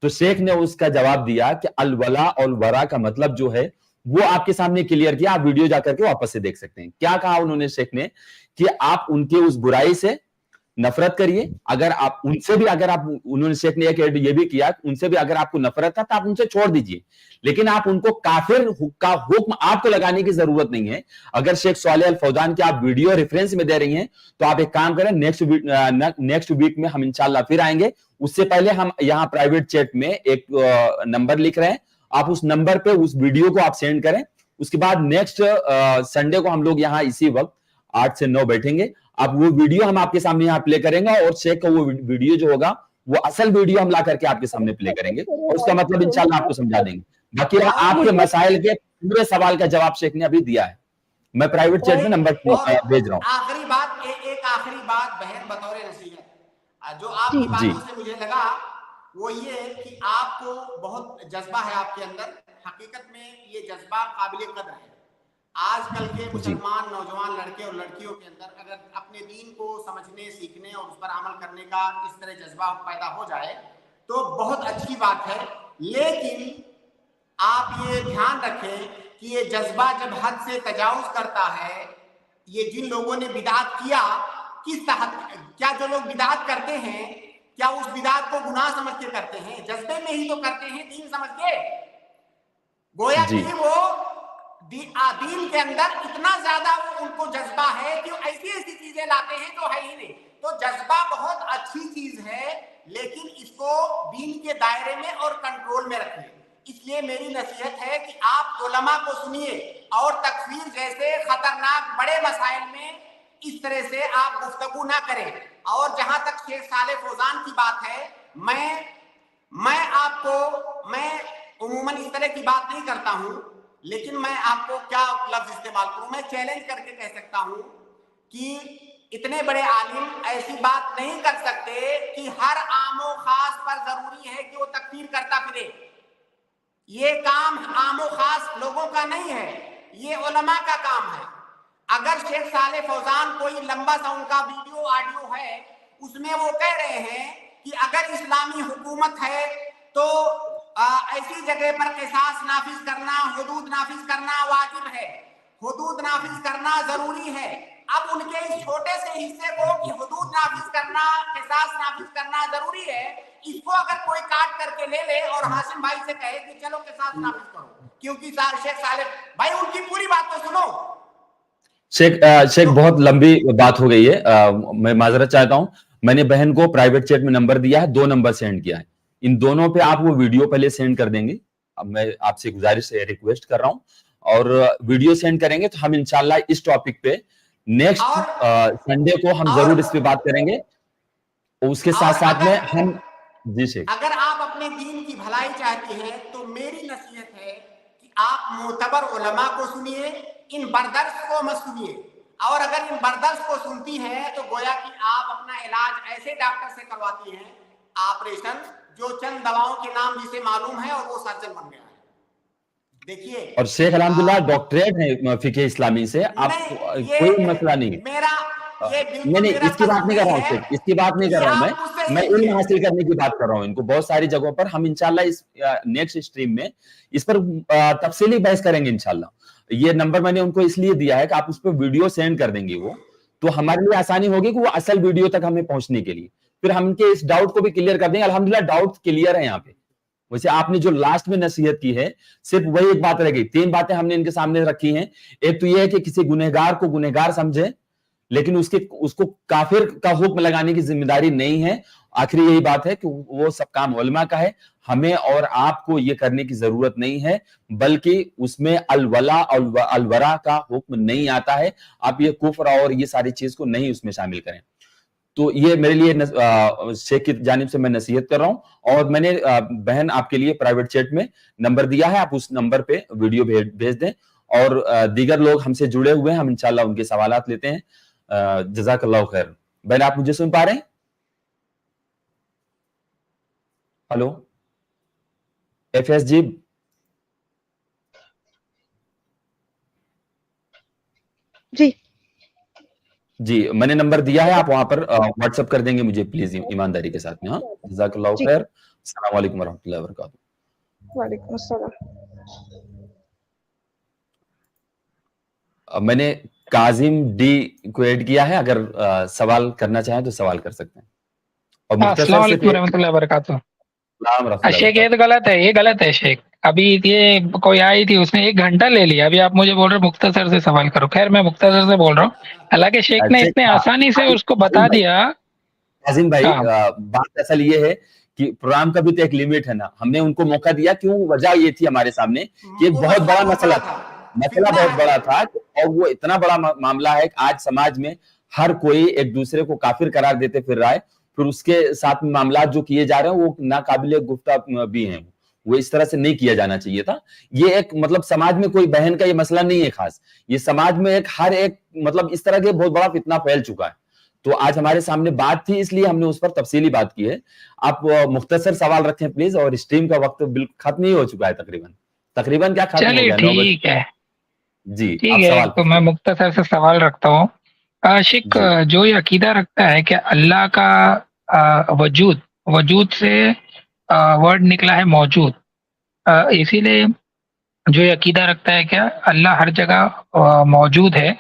तो शेख ने उसका जवाब दिया कि अलवला और वरा का मतलब जो है वो आपके सामने क्लियर किया, आप वीडियो जाकर के वापस से देख सकते हैं। क्या कहा उन्होंने शेख ने कि आप उनके उस बुराई से नफरत करिए। अगर आप उनसे भी, अगर आप, उन्होंने शेख ने ये भी किया, उनसे भी अगर आपको नफरत था तो आप उनसे छोड़ दीजिए, लेकिन आप उनको काफिर का हुक्म आपको लगाने की जरूरत नहीं है। अगर शेख सालेह अल फौजान की आप वीडियो रेफरेंस में दे रही हैं तो आप एक काम करें, नेक्स्ट वीक में हम इंशाल्लाह फिर आएंगे। उससे पहले हम यहाँ प्राइवेट चैट में एक नंबर लिख रहे हैं, आप उस नंबर पे उस वीडियो को आप सेंड करें। उसके बाद नेक्स्ट संडे को हम लोग यहाँ इसी वक्त 8 से 9 बैठेंगे। आप वो वीडियो हम आपके सामने यहाँ प्ले करेंगे और शेख का वो वीडियो जो होगा वो असल वीडियो हम ला करके आपके सामने प्ले करेंगे और उसका मतलब इंशाल्लाह आपको समझा देंगे। बाकी आपके मसाइल के पूरे सवाल का जवाब शेख ने अभी दिया है। मैं प्राइवेट चैट में नंबर भेज रहा हूँ। आखिरी बात, एक आखिरी बात बहन बतौर नसीहत, जो आपकी बातों से मुझे लगा वो ये कि आपको बहुत जज्बा है आपके अंदर। हकीकत में ये जज्बा काबिल कदर है। आजकल के मुसलमान नौजवान लड़के और लड़कियों के अंदर अगर अपने दीन को समझने, सीखने और उस पर अमल करने का इस तरह जज्बा पैदा हो जाए तो बहुत अच्छी बात है। लेकिन आप ये ध्यान रखें कि ये जज्बा जब हद से तजावुज करता है, ये जिन लोगों ने बिदात किया, किस तहत, क्या जो लोग बिदात करते हैं क्या उस बिदात को गुनाह समझ के करते हैं? जज्बे में ही तो करते हैं, दीन समझ के। गोया कि वो दीन के अंदर इतना ज्यादा वो उनको जज्बा है कि वो ऐसी ऐसी चीजें लाते हैं जो है ही नहीं। तो जज्बा बहुत अच्छी चीज है, लेकिन इसको दीन के दायरे में और कंट्रोल में रखिए। इसलिए मेरी नसीहत है कि आप उलमा को सुनिए और तकफीर जैसे खतरनाक बड़े मसाइल में इस तरह से आप गुफ्तगू ना करें। और जहां तक शेख सालेह फौजान की बात है, मैं उमूमन इस तरह की बात नहीं करता हूं, लेकिन मैं आपको क्या लफ्ज इस्तेमाल करूं, मैं चैलेंज करके कह सकता हूं कि इतने बड़े आलिम ऐसी बात नहीं कर सकते कि हर आमो खास पर जरूरी है कि वो तकफीर करता फिरे। ये काम आमो खास लोगों का नहीं है, ये उलमा का काम है। अगर शेख सालेह फौजान कोई लंबा सा उनका वीडियो ऑडियो है, उसमें वो कह रहे हैं कि अगर इस्लामी हुकूमत है तो ऐसी जगह पर किसास नाफिज करना, हुदूद नाफिज करना वाजिब है, हुदूद नाफिज करना जरूरी है। अब उनके इस छोटे से हिस्से को कि हुदूद नाफिज करना, किसास नाफिज करना जरूरी है, इसको अगर कोई काट करके ले ले और हाशिम भाई से कहे कि चलो किसास नाफिज करो, क्योंकि शेख सालेह भाई उनकी पूरी बात तो सुनो। शेख बहुत लंबी बात हो गई है, मैं माजरत चाहता हूं। मैंने बहन को प्राइवेट चैट में नंबर दिया है, 2 नंबर सेंड किया है, इन दोनों पे आप वो वीडियो पहले सेंड कर देंगे। अब मैं आपसे गुजारिश है, रिक्वेस्ट कर रहा हूं, और वीडियो सेंड करेंगे तो हम इंशाल्लाह इस टॉपिक पे नेक्स्ट संडे को हम जरूर इस पे बात करेंगे। उसके साथ साथ में हम, जी शेख, अगर आप अपने दीन की भलाई चाहते हैं तो मेरी नसीहत है कि आप मोतबर उलमा को सुनिए, इन बरदर्श को मत सुनिए। और अगर इन बरदर्श को सुनती हैं तो गोया कि आप अपना इलाज ऐसे डॉक्टर से करवाती हैं, ऑपरेशन जो चंद दवाओं के नाम जिसे मालूम है और वो सर्जन बन गया है। देखिए, और शेख अल्हम्दुलिल्लाह डॉक्टरेट है फिक़ह इस्लामी से, आप कोई मसला नहीं है। मेरा नहीं, इसकी बात नहीं कर रहा हूँ शेख, इसकी बात नहीं कर रहा हूँ मैं इल्म हासिल करने की बात कर रहा हूँ। इनको बहुत सारी जगहों पर हम इंशाल्लाह इस नेक्स्ट स्ट्रीम में इस पर तफसीली बहस करेंगे इंशाल्लाह। ये नंबर मैंने उनको इसलिए दिया है कि आप उस पर वीडियो सेंड कर देंगे, वो तो हमारे लिए आसानी होगी कि वो असल वीडियो तक हमें पहुंचने के लिए, फिर हम इनके इस डाउट को भी क्लियर कर देंगे। अल्हम्दुलिल्लाह डाउट क्लियर है यहाँ पे। वैसे आपने जो लास्ट में नसीहत की है, सिर्फ वही एक बात रह गई। 3 बातें हमने इनके सामने रखी हैं। एक तो यह है कि किसी गुनहगार को गुनहगार समझे, लेकिन उसको काफिर का हुक्म लगाने की जिम्मेदारी नहीं है। आखिरी यही बात है कि वो सब काम उलमा का है, हमें और आपको ये करने की जरूरत नहीं है, बल्कि उसमें अलवला और अलवरा का हुक्म नहीं आता है। आप ये कुफ्र और ये सारी चीज को नहीं उसमें शामिल करें। तो ये मेरे लिए शेख की जानिब से मैं नसीहत कर रहा हूं। और मैंने बहन आपके लिए प्राइवेट चैट में नंबर दिया है, आप उस नंबर पे वीडियो भेज दें। और दीगर लोग हमसे जुड़े हुए हैं, हम इंशाल्लाह उनके सवालात लेते हैं। जज़ाकल्लाह खैर। बहन आप मुझे सुन पा रहे हैं? हेलो एफएस जी, जी मैंने नंबर दिया है, आप वहां पर व्हाट्सएप कर देंगे मुझे प्लीज, ईमानदारी के साथ में। हाँ, जज़ाकल्लाह खैर। अस्सलाम वालेकुम वरहमतुल्लाहि वबरकातुहू। वालेकुम अस्सलाम। मैंने काजिम डी को ऐड किया है, अगर सवाल करना चाहें तो सवाल कर सकते हैं। और मुख्तसर अस्सलाम से वालेकुम रहमतुल्लाहि व बरकातुहू। शेख ये तो गलत है शेख। अभी ये कोई आई थी, उसने 1 घंटा ले लिया, अभी आप मुझे बोल रहे हो मुख्तसर से सवाल करो। खैर मैं मुख्तसर से बोल रहा हूँ, हालांकि शेख ने इतने आसानी से उसको बता दिया। काजिम भाई, हाँ। बात असल ये है कि प्रोग्राम का भी तो एक लिमिट है ना, हमने उनको मौका दिया, क्यों वजह ये थी हमारे सामने कि एक बहुत बड़ा मसला था, मसला बहुत बड़ा था, और वो इतना बड़ा मामला है कि आज समाज में हर कोई एक दूसरे को काफिर करार देते फिर रहा है, फिर उसके साथ में मामला जो किए जा रहे हैं वो नाकाबिले गुफ्ता भी हैं, वो इस तरह से नहीं किया जाना चाहिए था। ये एक मतलब समाज में कोई बहन का ये मसला नहीं है खास, ये समाज में एक हर एक मतलब इस तरह के बहुत बड़ा फितना फैल चुका है। तो आज हमारे सामने बात थी, इसलिए हमने उस पर तफसीली बात की है। आप मुख्तसर सवाल रखें प्लीज, और स्ट्रीम का वक्त बिल्कुल खत्म ही हो चुका है तकरीबन क्या खत्म हो गया? ठीक है जी, ठीक है, तो मैं मुख्तसर से सवाल रखता हूँ। आशिक जो ये अकीदा रखता है कि अल्लाह का वजूद से वर्ड निकला है मौजूद, इसीलिए जो ये अकीदा रखता है कि अल्लाह हर जगह मौजूद है,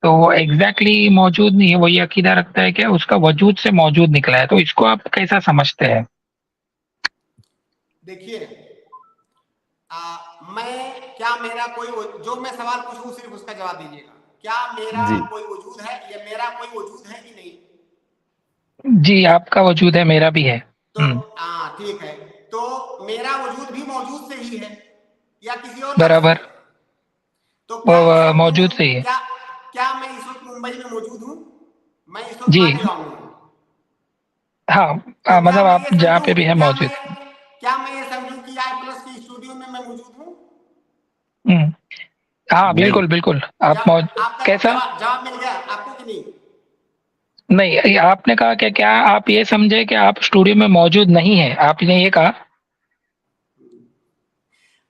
तो वो एग्जैक्टली मौजूद नहीं है, वो ये अकीदा रखता है कि उसका वजूद से मौजूद निकला है। तो इसको आप कैसा समझते हैं? देखिए, क्या मेरा कोई जो मैं सवाल पूछूं सिर्फ उसका जवाब दीजिएगा। क्या मेरा कोई वजूद है या मेरा कोई वजूद है कि नहीं? जी, आपका वजूद है, मेरा भी है। तो ठीक है, तो मेरा वजूद भी मौजूद से ही है या किसी और? बराबर, तो मौजूद से ही है। क्या मैं इस वक्त मुंबई में मौजूद हूँ? मैं इस वक्त हूँ। हाँ, तो मतलब आप जहाँ पे भी है मौजूद। क्या मैं ये समझूं कि i+ की स्टूडियो में मैं मौजूद हूँ? हाँ, बिल्कुल आप कैसा जवाब मिल गया आपको कि नहीं? नहीं, आपने कहा कि क्या आप ये समझे कि आप स्टूडियो में मौजूद नहीं है, आपने ये कहा?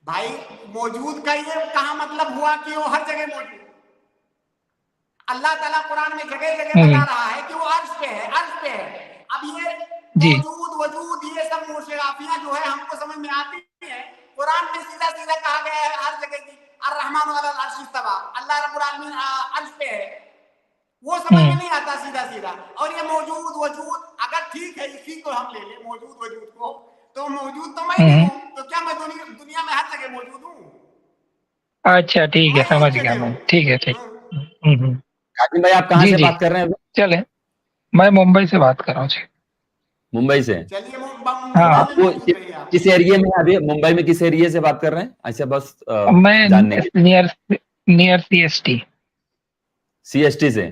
भाई मौजूद का ये कहाँ मतलब हुआ कि वो हर जगह मौजूद? अल्लाह ताला कुरान में जगह जगह बता रहा है कि वो अर्श पे है। अब ये मौजूद वजूद ये सब मुशराफियां जो है हमको समझ में आती है। कुरान में सीधा कहा गया है हर जगह की अर्रहमान अलल अर्श इस्तवा, अल्लाह रब्बुल आलमीन अर्श पे है, वो समझ में नहीं आता सीधा। और ये मौजूद वजूद अगर ठीक है, इसी को हम ले ले मौजूद वजूद को, तो मौजूद तो मैं नहीं हूँ, तो क्या मैं दुनिया में हर जगह मौजूद हूँ? अच्छा ठीक है, समझ गया मैं। ठीक है। काजिम भाई, आप कहाँ से बात कर रहे हैं? चले, मैं मुंबई से बात कर रहा हूँ। मुंबई से? चलिए, आपको किस एरिया में? अभी मुंबई में किस एरिया से बात कर रहे हैं? अच्छा, बस मैं नियर CST से।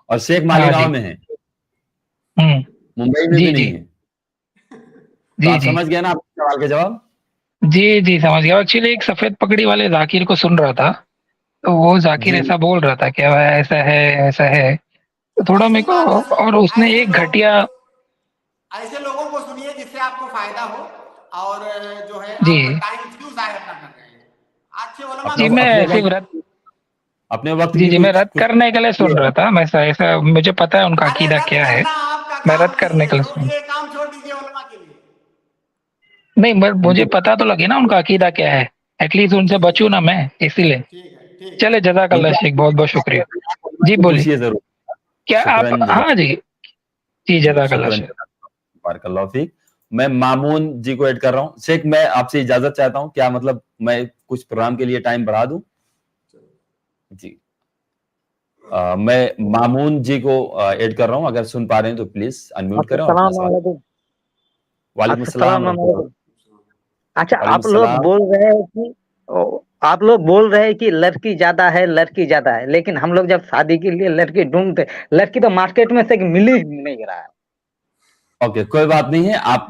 और शेख मालीगांव में है, मुंबई में भी नहीं है। तो आप समझ गया ना आपके सवाल के जवाब? जी समझ गया। एक्चुअली एक सफेद पगड़ी वाले जाकिर को सुन रहा था, तो वो जाकिर ऐसा बोल रहा था कि ऐसा है, तो थोड़ा मेरे को, और उसने एक घटिया, ऐसे लोगों को सुनिए जिससे आपको फायदा हो, और जो है टाइम क्यों जाया ना कर रहे हैं। अच्छे उलमा जी मैं ऐसे अपने वक्त जी मैं रद्द करने के लिए सुन रहा था। मैं ऐसा मुझे पता है उनका अकीदा क्या है, मैं रद्द करने के लिए सुन। ये काम छोड़ दीजिए उलमा के लिए। नहीं, मुझे पता तो लगे ना उनका अकीदा क्या है, एटलीस्ट उनसे बचूं ना मैं, इसीलिए। चले, जज़ाकल्लाह शेख, बहुत बहुत शुक्रिया। जी बोलिए जरूर। क्या आप? हाँ जी जज़ाकल्लाह शेख। बारकल्लाह फीक। मैं मामून जी को ऐड कर रहा हूँ। शेख, मैं आपसे इजाजत चाहता हूँ, क्या मतलब मैं कुछ प्रोग्राम के लिए टाइम बढ़ा दूं? जी, मैं मामून जी को ऐड कर रहा हूँ, अगर सुन पा रहे हैं तो प्लीज अनम्यूट करें। वालेकुम अस्सलाम। अच्छा, आप लोग बोल रहे हैं कि लड़की ज्यादा है, लेकिन हम लोग जब शादी के लिए लड़की ढूंढते, लड़की तो मार्केट में से मिल ही नहीं रहा है। ओके, कोई बात नहीं है। आप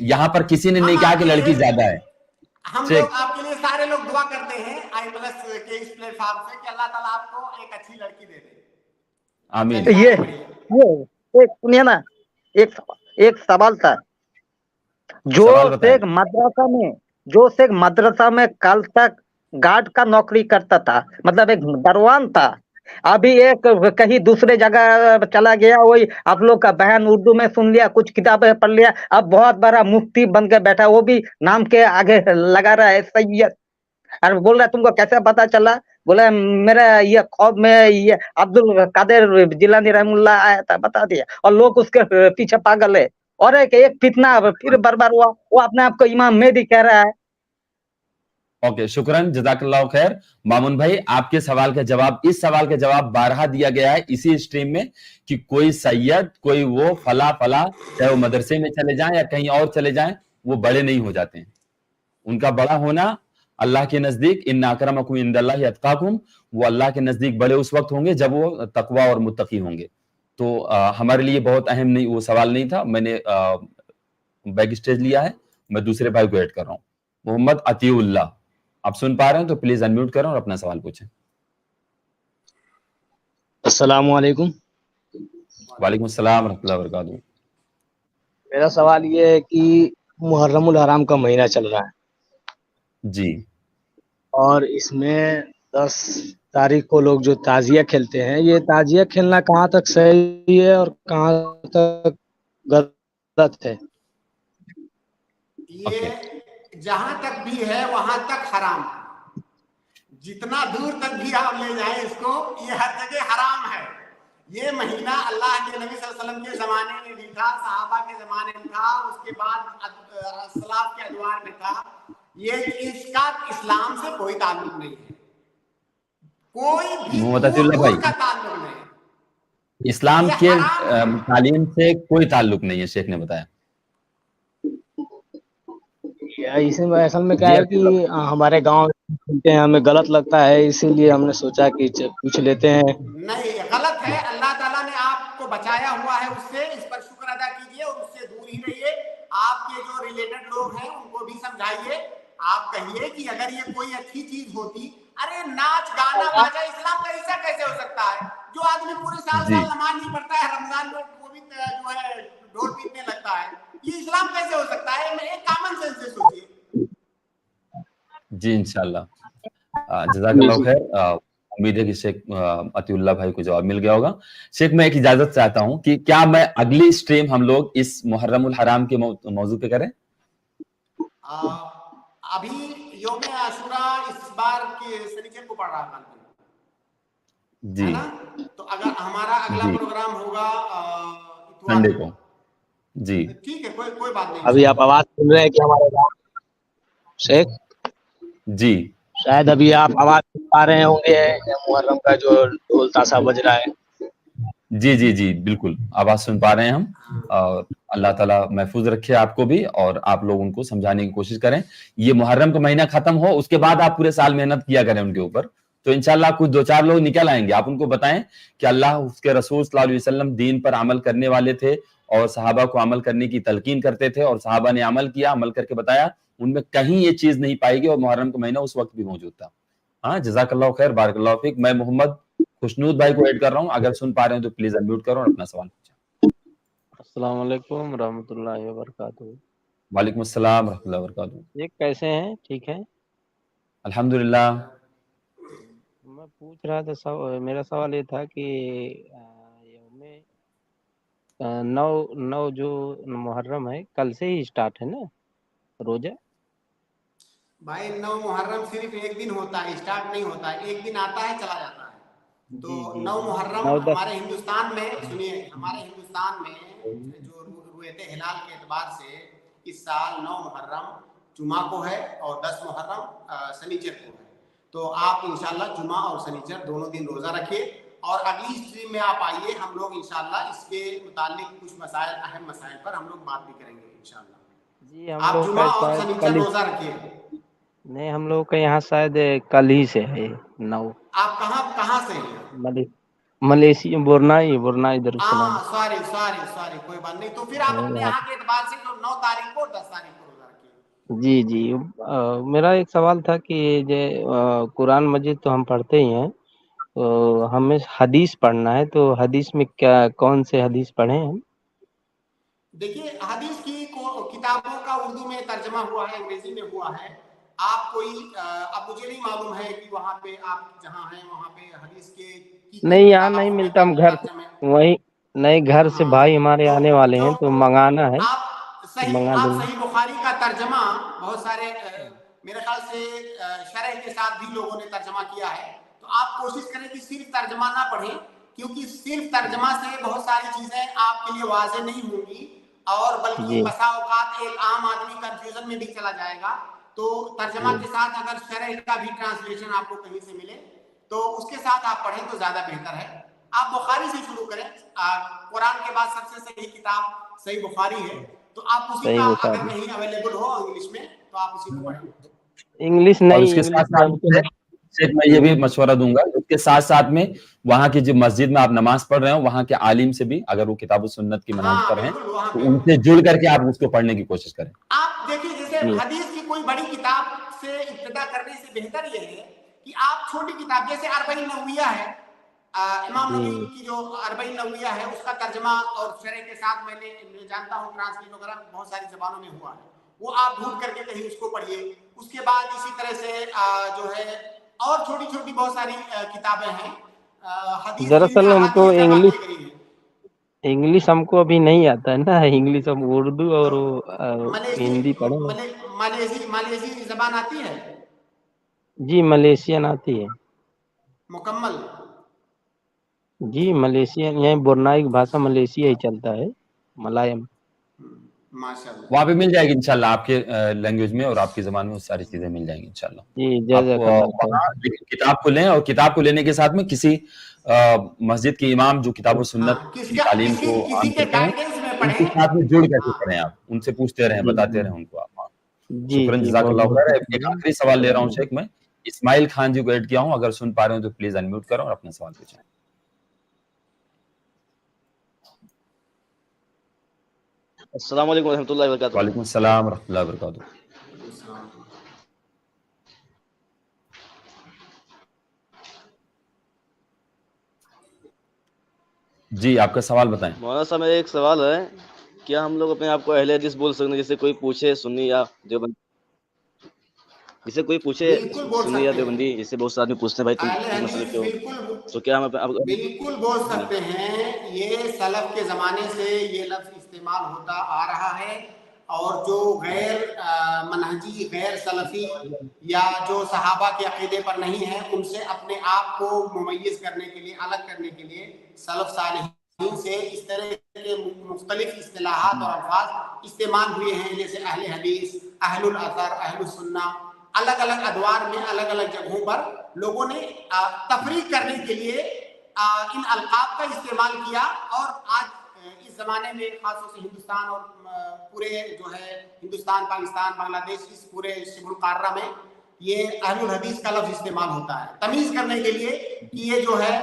यहाँ पर किसी ने नहीं कहा कि लड़की ज्यादा है। हम लोग आपके लिए सारे लोग दुआ करते हैं i+ के इस प्लेटफॉर्म से कि अल्लाह ताला आपको एक अच्छी लड़की दे दे। आमीन। ये सुनिए ना, एक सवाल था। जो शेख मदरसा में कल तक गार्ड का नौकरी करता था, मतलब एक दरवान था, अभी एक कहीं दूसरे जगह चला गया, वही आप लोग का बयान उर्दू में सुन लिया, कुछ किताबें पढ़ लिया, अब बहुत बड़ा मुफ्ती बन के बैठा, वो भी नाम के आगे लगा रहा है सैयद। और बोल रहा है तुमको कैसे पता चला बोला मेरा ये ख्वाब में ये अब्दुल कादिर जिलानी रहमुल्लाह आया था, बता दिया, और लोग उसके पीछे पागल है। और एक फितना फिर बार हुआ, वो अपने आप को इमाम मेहदी कह रहा है। ओके, शुक्रन, जज़ाकल्लाह खैर। मामून भाई, आपके सवाल का जवाब, इस सवाल का जवाब बारहा दिया गया है इसी स्ट्रीम में कि कोई सैयद, कोई वो फला फला, चाहे वो मदरसे में चले जाएं या कहीं और चले जाएं, वो बड़े नहीं हो जाते हैं। उनका बड़ा होना अल्लाह के नजदीक, इन्ना अक्रमकुम इंदल्लाहि अत्काकुम, वो अल्लाह के नजदीक बड़े उस वक्त होंगे जब वो तकवा और मुत्तकी होंगे। तो हमारे लिए बहुत अहम नहीं, वो सवाल नहीं था, मैंने बैक स्टेज लिया है, मैं दूसरे भाई को ऐड कर रहा हूँ। मोहम्मद अतीउल्लाह, आप सुन पा रहे हैं तो प्लीज अनम्यूट करें और अपना सवाल पूछें। अस्सलामु अलैकुम। वालेकुम अस्सलाम रहमतुल्लाहि व बरकातहू। मेरा सवाल ये है कि मुहर्रमुल हराम का महीना चल रहा है जी, और इसमें 10 तारीख को लोग जो ताजिया खेलते हैं, ये ताजिया खेलना कहाँ तक सही है और कहाँ तक गलत है? ये जहां तक भी है वहां तक हराम है। जितना दूर तक भी आप ले जाएं इसको, ये हर जगह हराम है। ये महीना अल्लाह के नबी सल्लल्लाहु अलैहि वसल्लम के जमाने में भी था, सहाबा के जमाने में था, उसके बाद सलाफ के अदवार में था। ये इसका इस्लाम से कोई ताल्लुक नहीं है, कोई भी दूर का ताल्लुक नहीं। इस्लाम के तालीम से कोई ताल्लुक नहीं है, शेख ने बताया। इसमें असल में क्या है कि हमारे गांव में सुनते हैं, हमें गलत लगता है, इसीलिए हमने सोचा कि पूछ लेते हैं। नहीं, गलत है। अल्लाह ताला ने आपको बचाया हुआ है उससे, इस पर शुक्र अदा कीजिए और उससे दूर ही रहिए। आपके जो रिलेटेड लोग हैं उनको भी समझाइए। आप कहिए कि अगर ये कोई अच्छी चीज होती, अरे नाच गाना बाजा इस्लाम का हिस्सा कैसे हो सकता है? जो आदमी पूरे साल नमाज नहीं पढ़ता है, रमजान में वो भी जो है ढोल पीटने लगता है, ये इस्लाम कैसे हो सकता है? मैं एक कॉमन सेंस से सोचिए। जी इंशाल्लाह, जज़ाकल्लाह खैर। उम्मीद है कि शेख अतीउल्लाह भाई को जवाब मिल गया होगा। शेख, मैं एक इजाजत चाहता हूं कि क्या मैं अगली स्ट्रीम हम लोग इस मुहर्रमुल हराम के मौजू पे करें? अभी यौम आशूरा इस बार के शनिचर को पड़ रहा है जी, है ना? तो अगर हमारा अगला प्रोग्राम होगा संडे को, जी ठीक है, कोई बात नहीं। अभी आप आवाज सुन रहे हैं कि हमारे गाँव शेख जी, शायद अभी आप आवाज सुन पा रहे होंगे, मुहर्रम का जो ढोल ताशा बज रहा है। जी जी जी, बिल्कुल आवाज सुन पा रहे हैं हम। अल्लाह ताला महफूज रखे आपको भी, और आप लोग उनको समझाने की कोशिश करें। ये मुहर्रम का महीना खत्म हो, उसके बाद आप पूरे साल मेहनत किया करें उनके ऊपर, तो इंशाल्लाह कुछ 2-4 लोग निकल आएंगे। आप उनको बताएं कि अल्लाह, उसके रसूल सल्लल्लाहु अलैहि वसल्लम दीन पर अमल करने वाले थे और सहाबा को अमल करने की तलकीन करते थे, और सहाबा ने अमल किया, अमल करके बताया, उनमें कहीं ये चीज नहीं पाएगी, और मुहर्रम का महीना उस वक्त भी मौजूद था। हाँ, जज़ाकल्लाह खैर, बारकल्लाह फीक। मैं मोहम्मद खुशनूद भाई को ऐड कर रहा हूँ, अगर सुन पा रहे हैं तो प्लीज अनम्यूट करो और अपना सवाल पूछें। अस्सलाम वालेकुम रहमतुल्लाहि व बरकातहू। वालेकुम अस्सलाम रहमतुल्लाहि व बरकातहू। ये कैसे हैं? ठीक है, अल्हम्दुलिल्लाह। मैं पूछ रहा था, मेरा सवाल ये था कि यौमे 9 जो मुहर्रम है, कल से ही स्टार्ट है ना रोजा? भाई 9 मुहर्रम सिर्फ एक दिन होता है, स्टार्ट नहीं होता है, एक दिन आता है चला जाता है। तो 9 मुहर्रम हमारे हिंदुस्तान में, सुनिए, हमारे हिंदुस्तान में जो रुयते हिलाल के एतबार से इस साल 9 मुहर्रम जुमा को है और 10 मुहर्रम शनिचर को है। तो आप इंशाल्लाह जुमा और शनिचर दोनों दिन रोजा रखिए, और अगली स्ट्रीम में आप आइए, हम लोग इंशाल्लाह इसके मुतालिक कुछ मसाइल, अहम मसाइल पर हम लोग बात भी करेंगे इंशाल्लाह। जी, हम आप लोग जुमा का और शायद शनिचर कल रोजा रखिए। नहीं, हम लोग का यहाँ शायद कल ही से है 9। आप कहाँ से हैं? मलेशिया, बुरनाई दरुसलाम। सॉरी, कोई बात नहीं। तो फिर आप अपने यहाँ के एतबार से 9 तारीख को 10 तारीख को रोजा रखिए। जी जी, मेरा एक सवाल था कि जो कुरान मजीद तो हम पढ़ते ही हैं, तो हमें हदीस पढ़ना है, तो हदीस में क्या, कौन से हदीस पढ़ें हम? देखिए, हदीस की किताबों का उर्दू में तर्जमा हुआ है, अंग्रेजी में हुआ है। आप कोई अब मुझे नहीं मालूम है कि वहाँ पे आप जहाँ हैं वहाँ पे हदीस के नहीं, यहाँ नहीं मिलता, हम घर वही नहीं, घर से भाई हमारे आने वाले हैं, तो मंगाना है। आप सही बुखारी का तर्जमा बहुत सारे मेरे ख्याल से शरह के साथ भी लोगों ने तर्जमा किया है, आप कोशिश करें कि सिर्फ तर्जमा ना पढ़ें, क्योंकि सिर्फ तर्जमा से बहुत सारी चीजें आपके लिए वाज़ेह नहीं होंगी, और बल्कि बसा औकात एक आम आदमी कंफ्यूजन में भी चला जाएगा। तो तर्जमा के साथ अगर शरह का भी ट्रांसलेशन आपको कहीं से मिले तो उसके साथ आप पढ़ें तो ज्यादा बेहतर है। आप बुखारी से शुरू करें, कुरान के बाद सबसे सही किताब सही बुखारी है, तो आप उसी का अगर कहीं अवेलेबल हो इंग्लिश में तो आप उसी को पढ़ें। इंग्लिश नहीं, उसके साथ शेख मैं ये भी मशवरा दूंगा, उसके साथ साथ में वहाँ की जो मस्जिद में आप नमाज पढ़ रहे हो वहाँ के आलिम से भी, अगर वो किताब सुन्नत की मनाज पर हैं तो उनसे जुड़ करके आप उसको पढ़ने की कोशिश करें। आप देखिए, जैसे हदीस की कोई बड़ी किताब से इब्तिदा करने से बेहतर ये है कि आप छोटी किताब, जैसे अरबईन नवविया है, इमाम नबी की जो अरबईन नवविया है उसका तर्जमा और शरह के साथ मैं जानता हूँ ट्रांसलेट वगैरह बहुत सारी जबानों में हुआ है, वो आप ढूंढ करके कहीं उसको पढ़िए। उसके बाद इसी तरह से जो है और छोटी छोटी बहुत सारी किताबें हैं। दरअसल हमको इंग्लिश हमको अभी नहीं आता है ना, इंग्लिश हम उर्दू और हिंदी पढ़े। मलेशियन जबान आती है जी? मलेशियन आती है मुकम्मल? जी मलेशियन, यहाँ बोर्नाई भाषा मलेशिया ही चलता है, मलायम। माशाल्लाह, वहाँ पे मिल जाएगी इंशाल्लाह, आपके लैंग्वेज में और आपकी ज़बान में सारी चीजें मिल जाएंगी इंशाल्लाह। जी आप किताब को लें, और किताब को लेने के साथ में किसी मस्जिद के इमाम जो किताब और सुन्नत की तालीम को उनके साथ में जुड़ करके पढ़ें, आप उनसे पूछते रहें, बताते रहें उनको आप। शुक्रिया, जज़ाकल्लाहु खैर। एक आखिरी सवाल ले रहा हूँ शेख मैं, इस्माइल खान जी को ऐड किया हूँ, अगर सुन पा रहे हो तो प्लीज अनम्यूट करो और अपना सवाल पूछें। अस्सलाम वालेकुम रहमतुल्लाहि व बरकातहू। वालेकुम सलाम रहमतुल्लाहि व बरकातहू। जी आपका सवाल बताएं। मौलाना साहब, मेरा एक सवाल है, क्या हम लोग अपने आप को अहले हदीस बोल सकते हैं? जैसे कोई पूछे सुन्नी या देवबंदी, जैसे कोई पूछे सुन्नी या देवबंदी, जैसे बहुत सारे आदमी पूछते हैं भाई तुम मसले क्यों, तो क्या हम बिल्कुल बोल सकते हैं। ये सलफ के जमाने से ये लफ्ज इस्तेमाल होता आ रहा है, और जो गैर मनहजी, गैर सलफी या जो सहाबा के अकीदे पर नहीं है, उनसे अपने आप को मुमय्यज करने के लिए, अलग करने के लिए सलफ सालिहीन से इस तरह के मुख्तलिफ इस्तिलाहात और अल्फाज इस्तेमाल हुए हैं, जैसे अहले हदीस, अहलुल असर, अहलुस सुन्ना। अलग अलग अदवार में अलग अलग जगहों पर लोगों ने तफरीक करने के लिए इन अल्काब का इस्तेमाल किया, और आज इस जमाने में खासतौर से हिंदुस्तान और पूरे जो है हिंदुस्तान, पाकिस्तान, बांग्लादेश, इस पूरे शिबुल कार्रा में ये अहलुल हदीस का लफ्ज इस्तेमाल होता है तमीज करने के लिए कि ये जो है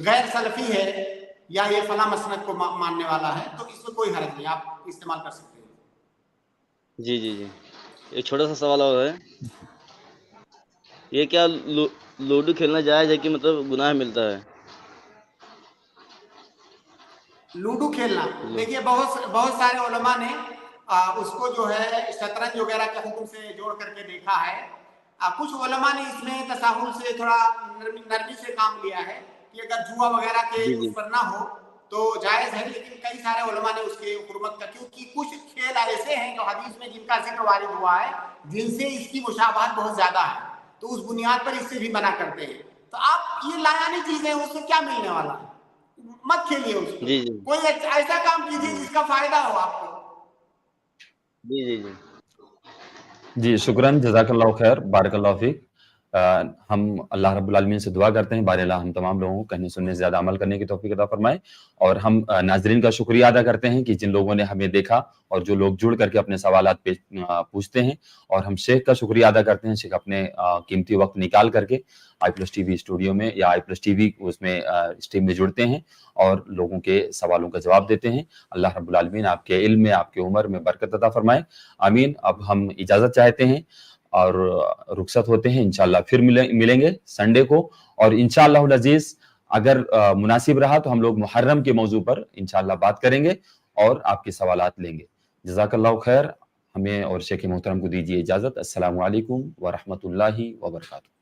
गैर सलफी है या ये फला मसलक को मानने वाला है, तो इसमें कोई हर्ज नहीं, आप इस्तेमाल कर सकते हैं। जी जी जी। एक छोटा सा सवाल और है, ये क्या लूडो खेलना जायज है कि मतलब गुनाह मिलता है? लूडो खेलना, देखिए बहुत सारे उलमा ने उसको जो है शतरंज वगैरह के हुक्म से जोड़ करके देखा है। कुछ उलमा ने इसमें तसाहुल से थोड़ा नरमी से काम लिया है कि अगर जुआ वगैरह के ऊपर ना हो तो जायज है, लेकिन कई सारे उलमा ने उसके हुर्मत का, क्योंकि कुछ खेल ऐसे हैं जो हदीस में जिनका जिक्र वारिद हुआ है, जिनसे इसकी मुशाबहत बहुत ज्यादा है, तो उस बुनियाद पर इससे भी मना करते हैं। तो आप ये लायानी चीजें, उससे क्या मिलने वाला है, मत खेलिए उसको। जी जी। कोई ऐसा काम कीजिए जिसका फायदा हो आपको। जी जी जी जी शुक्रन, जज़ाकल्लाहु खैर, बारकल्लाहु फीक। हम अल्लाह रब्बुल आलमीन से दुआ करते हैं बारिल्लाह हम तमाम लोगों को कहने सुनने से ज़्यादा अमल करने की तौफीक अता फरमाए। और हम नाज़रीन का शुक्रिया अदा करते हैं कि जिन लोगों ने हमें देखा और जो लोग जुड़ करके अपने सवालात पूछते हैं, और हम शेख का शुक्रिया अदा करते हैं, शेख अपने कीमती वक्त निकाल करके i+tv स्टूडियो में या i+tv उसमें स्ट्रीम में जुड़ते हैं और लोगों के सवालों का जवाब देते हैं। अल्लाह रब्बुल आलमीन आपके इल्म में, आपके उम्र में बरकत अता फरमाए, आमीन। अब हम इजाज़त चाहते हैं और रुखसत होते हैं, इंशाल्लाह फिर मिलेंगे संडे को, और इंशाअल्लाह अज़ीज़ अगर मुनासिब रहा तो हम लोग मुहर्रम के मौजू पर इंशाअल्लाह बात करेंगे और आपके सवालात लेंगे। जज़ाकल्लाहु खैर। हमें और शेख मोहतरम को दीजिए इजाज़त। अस्सलामु अलैकुम व रहमतुल्लाहि व बरकातहू।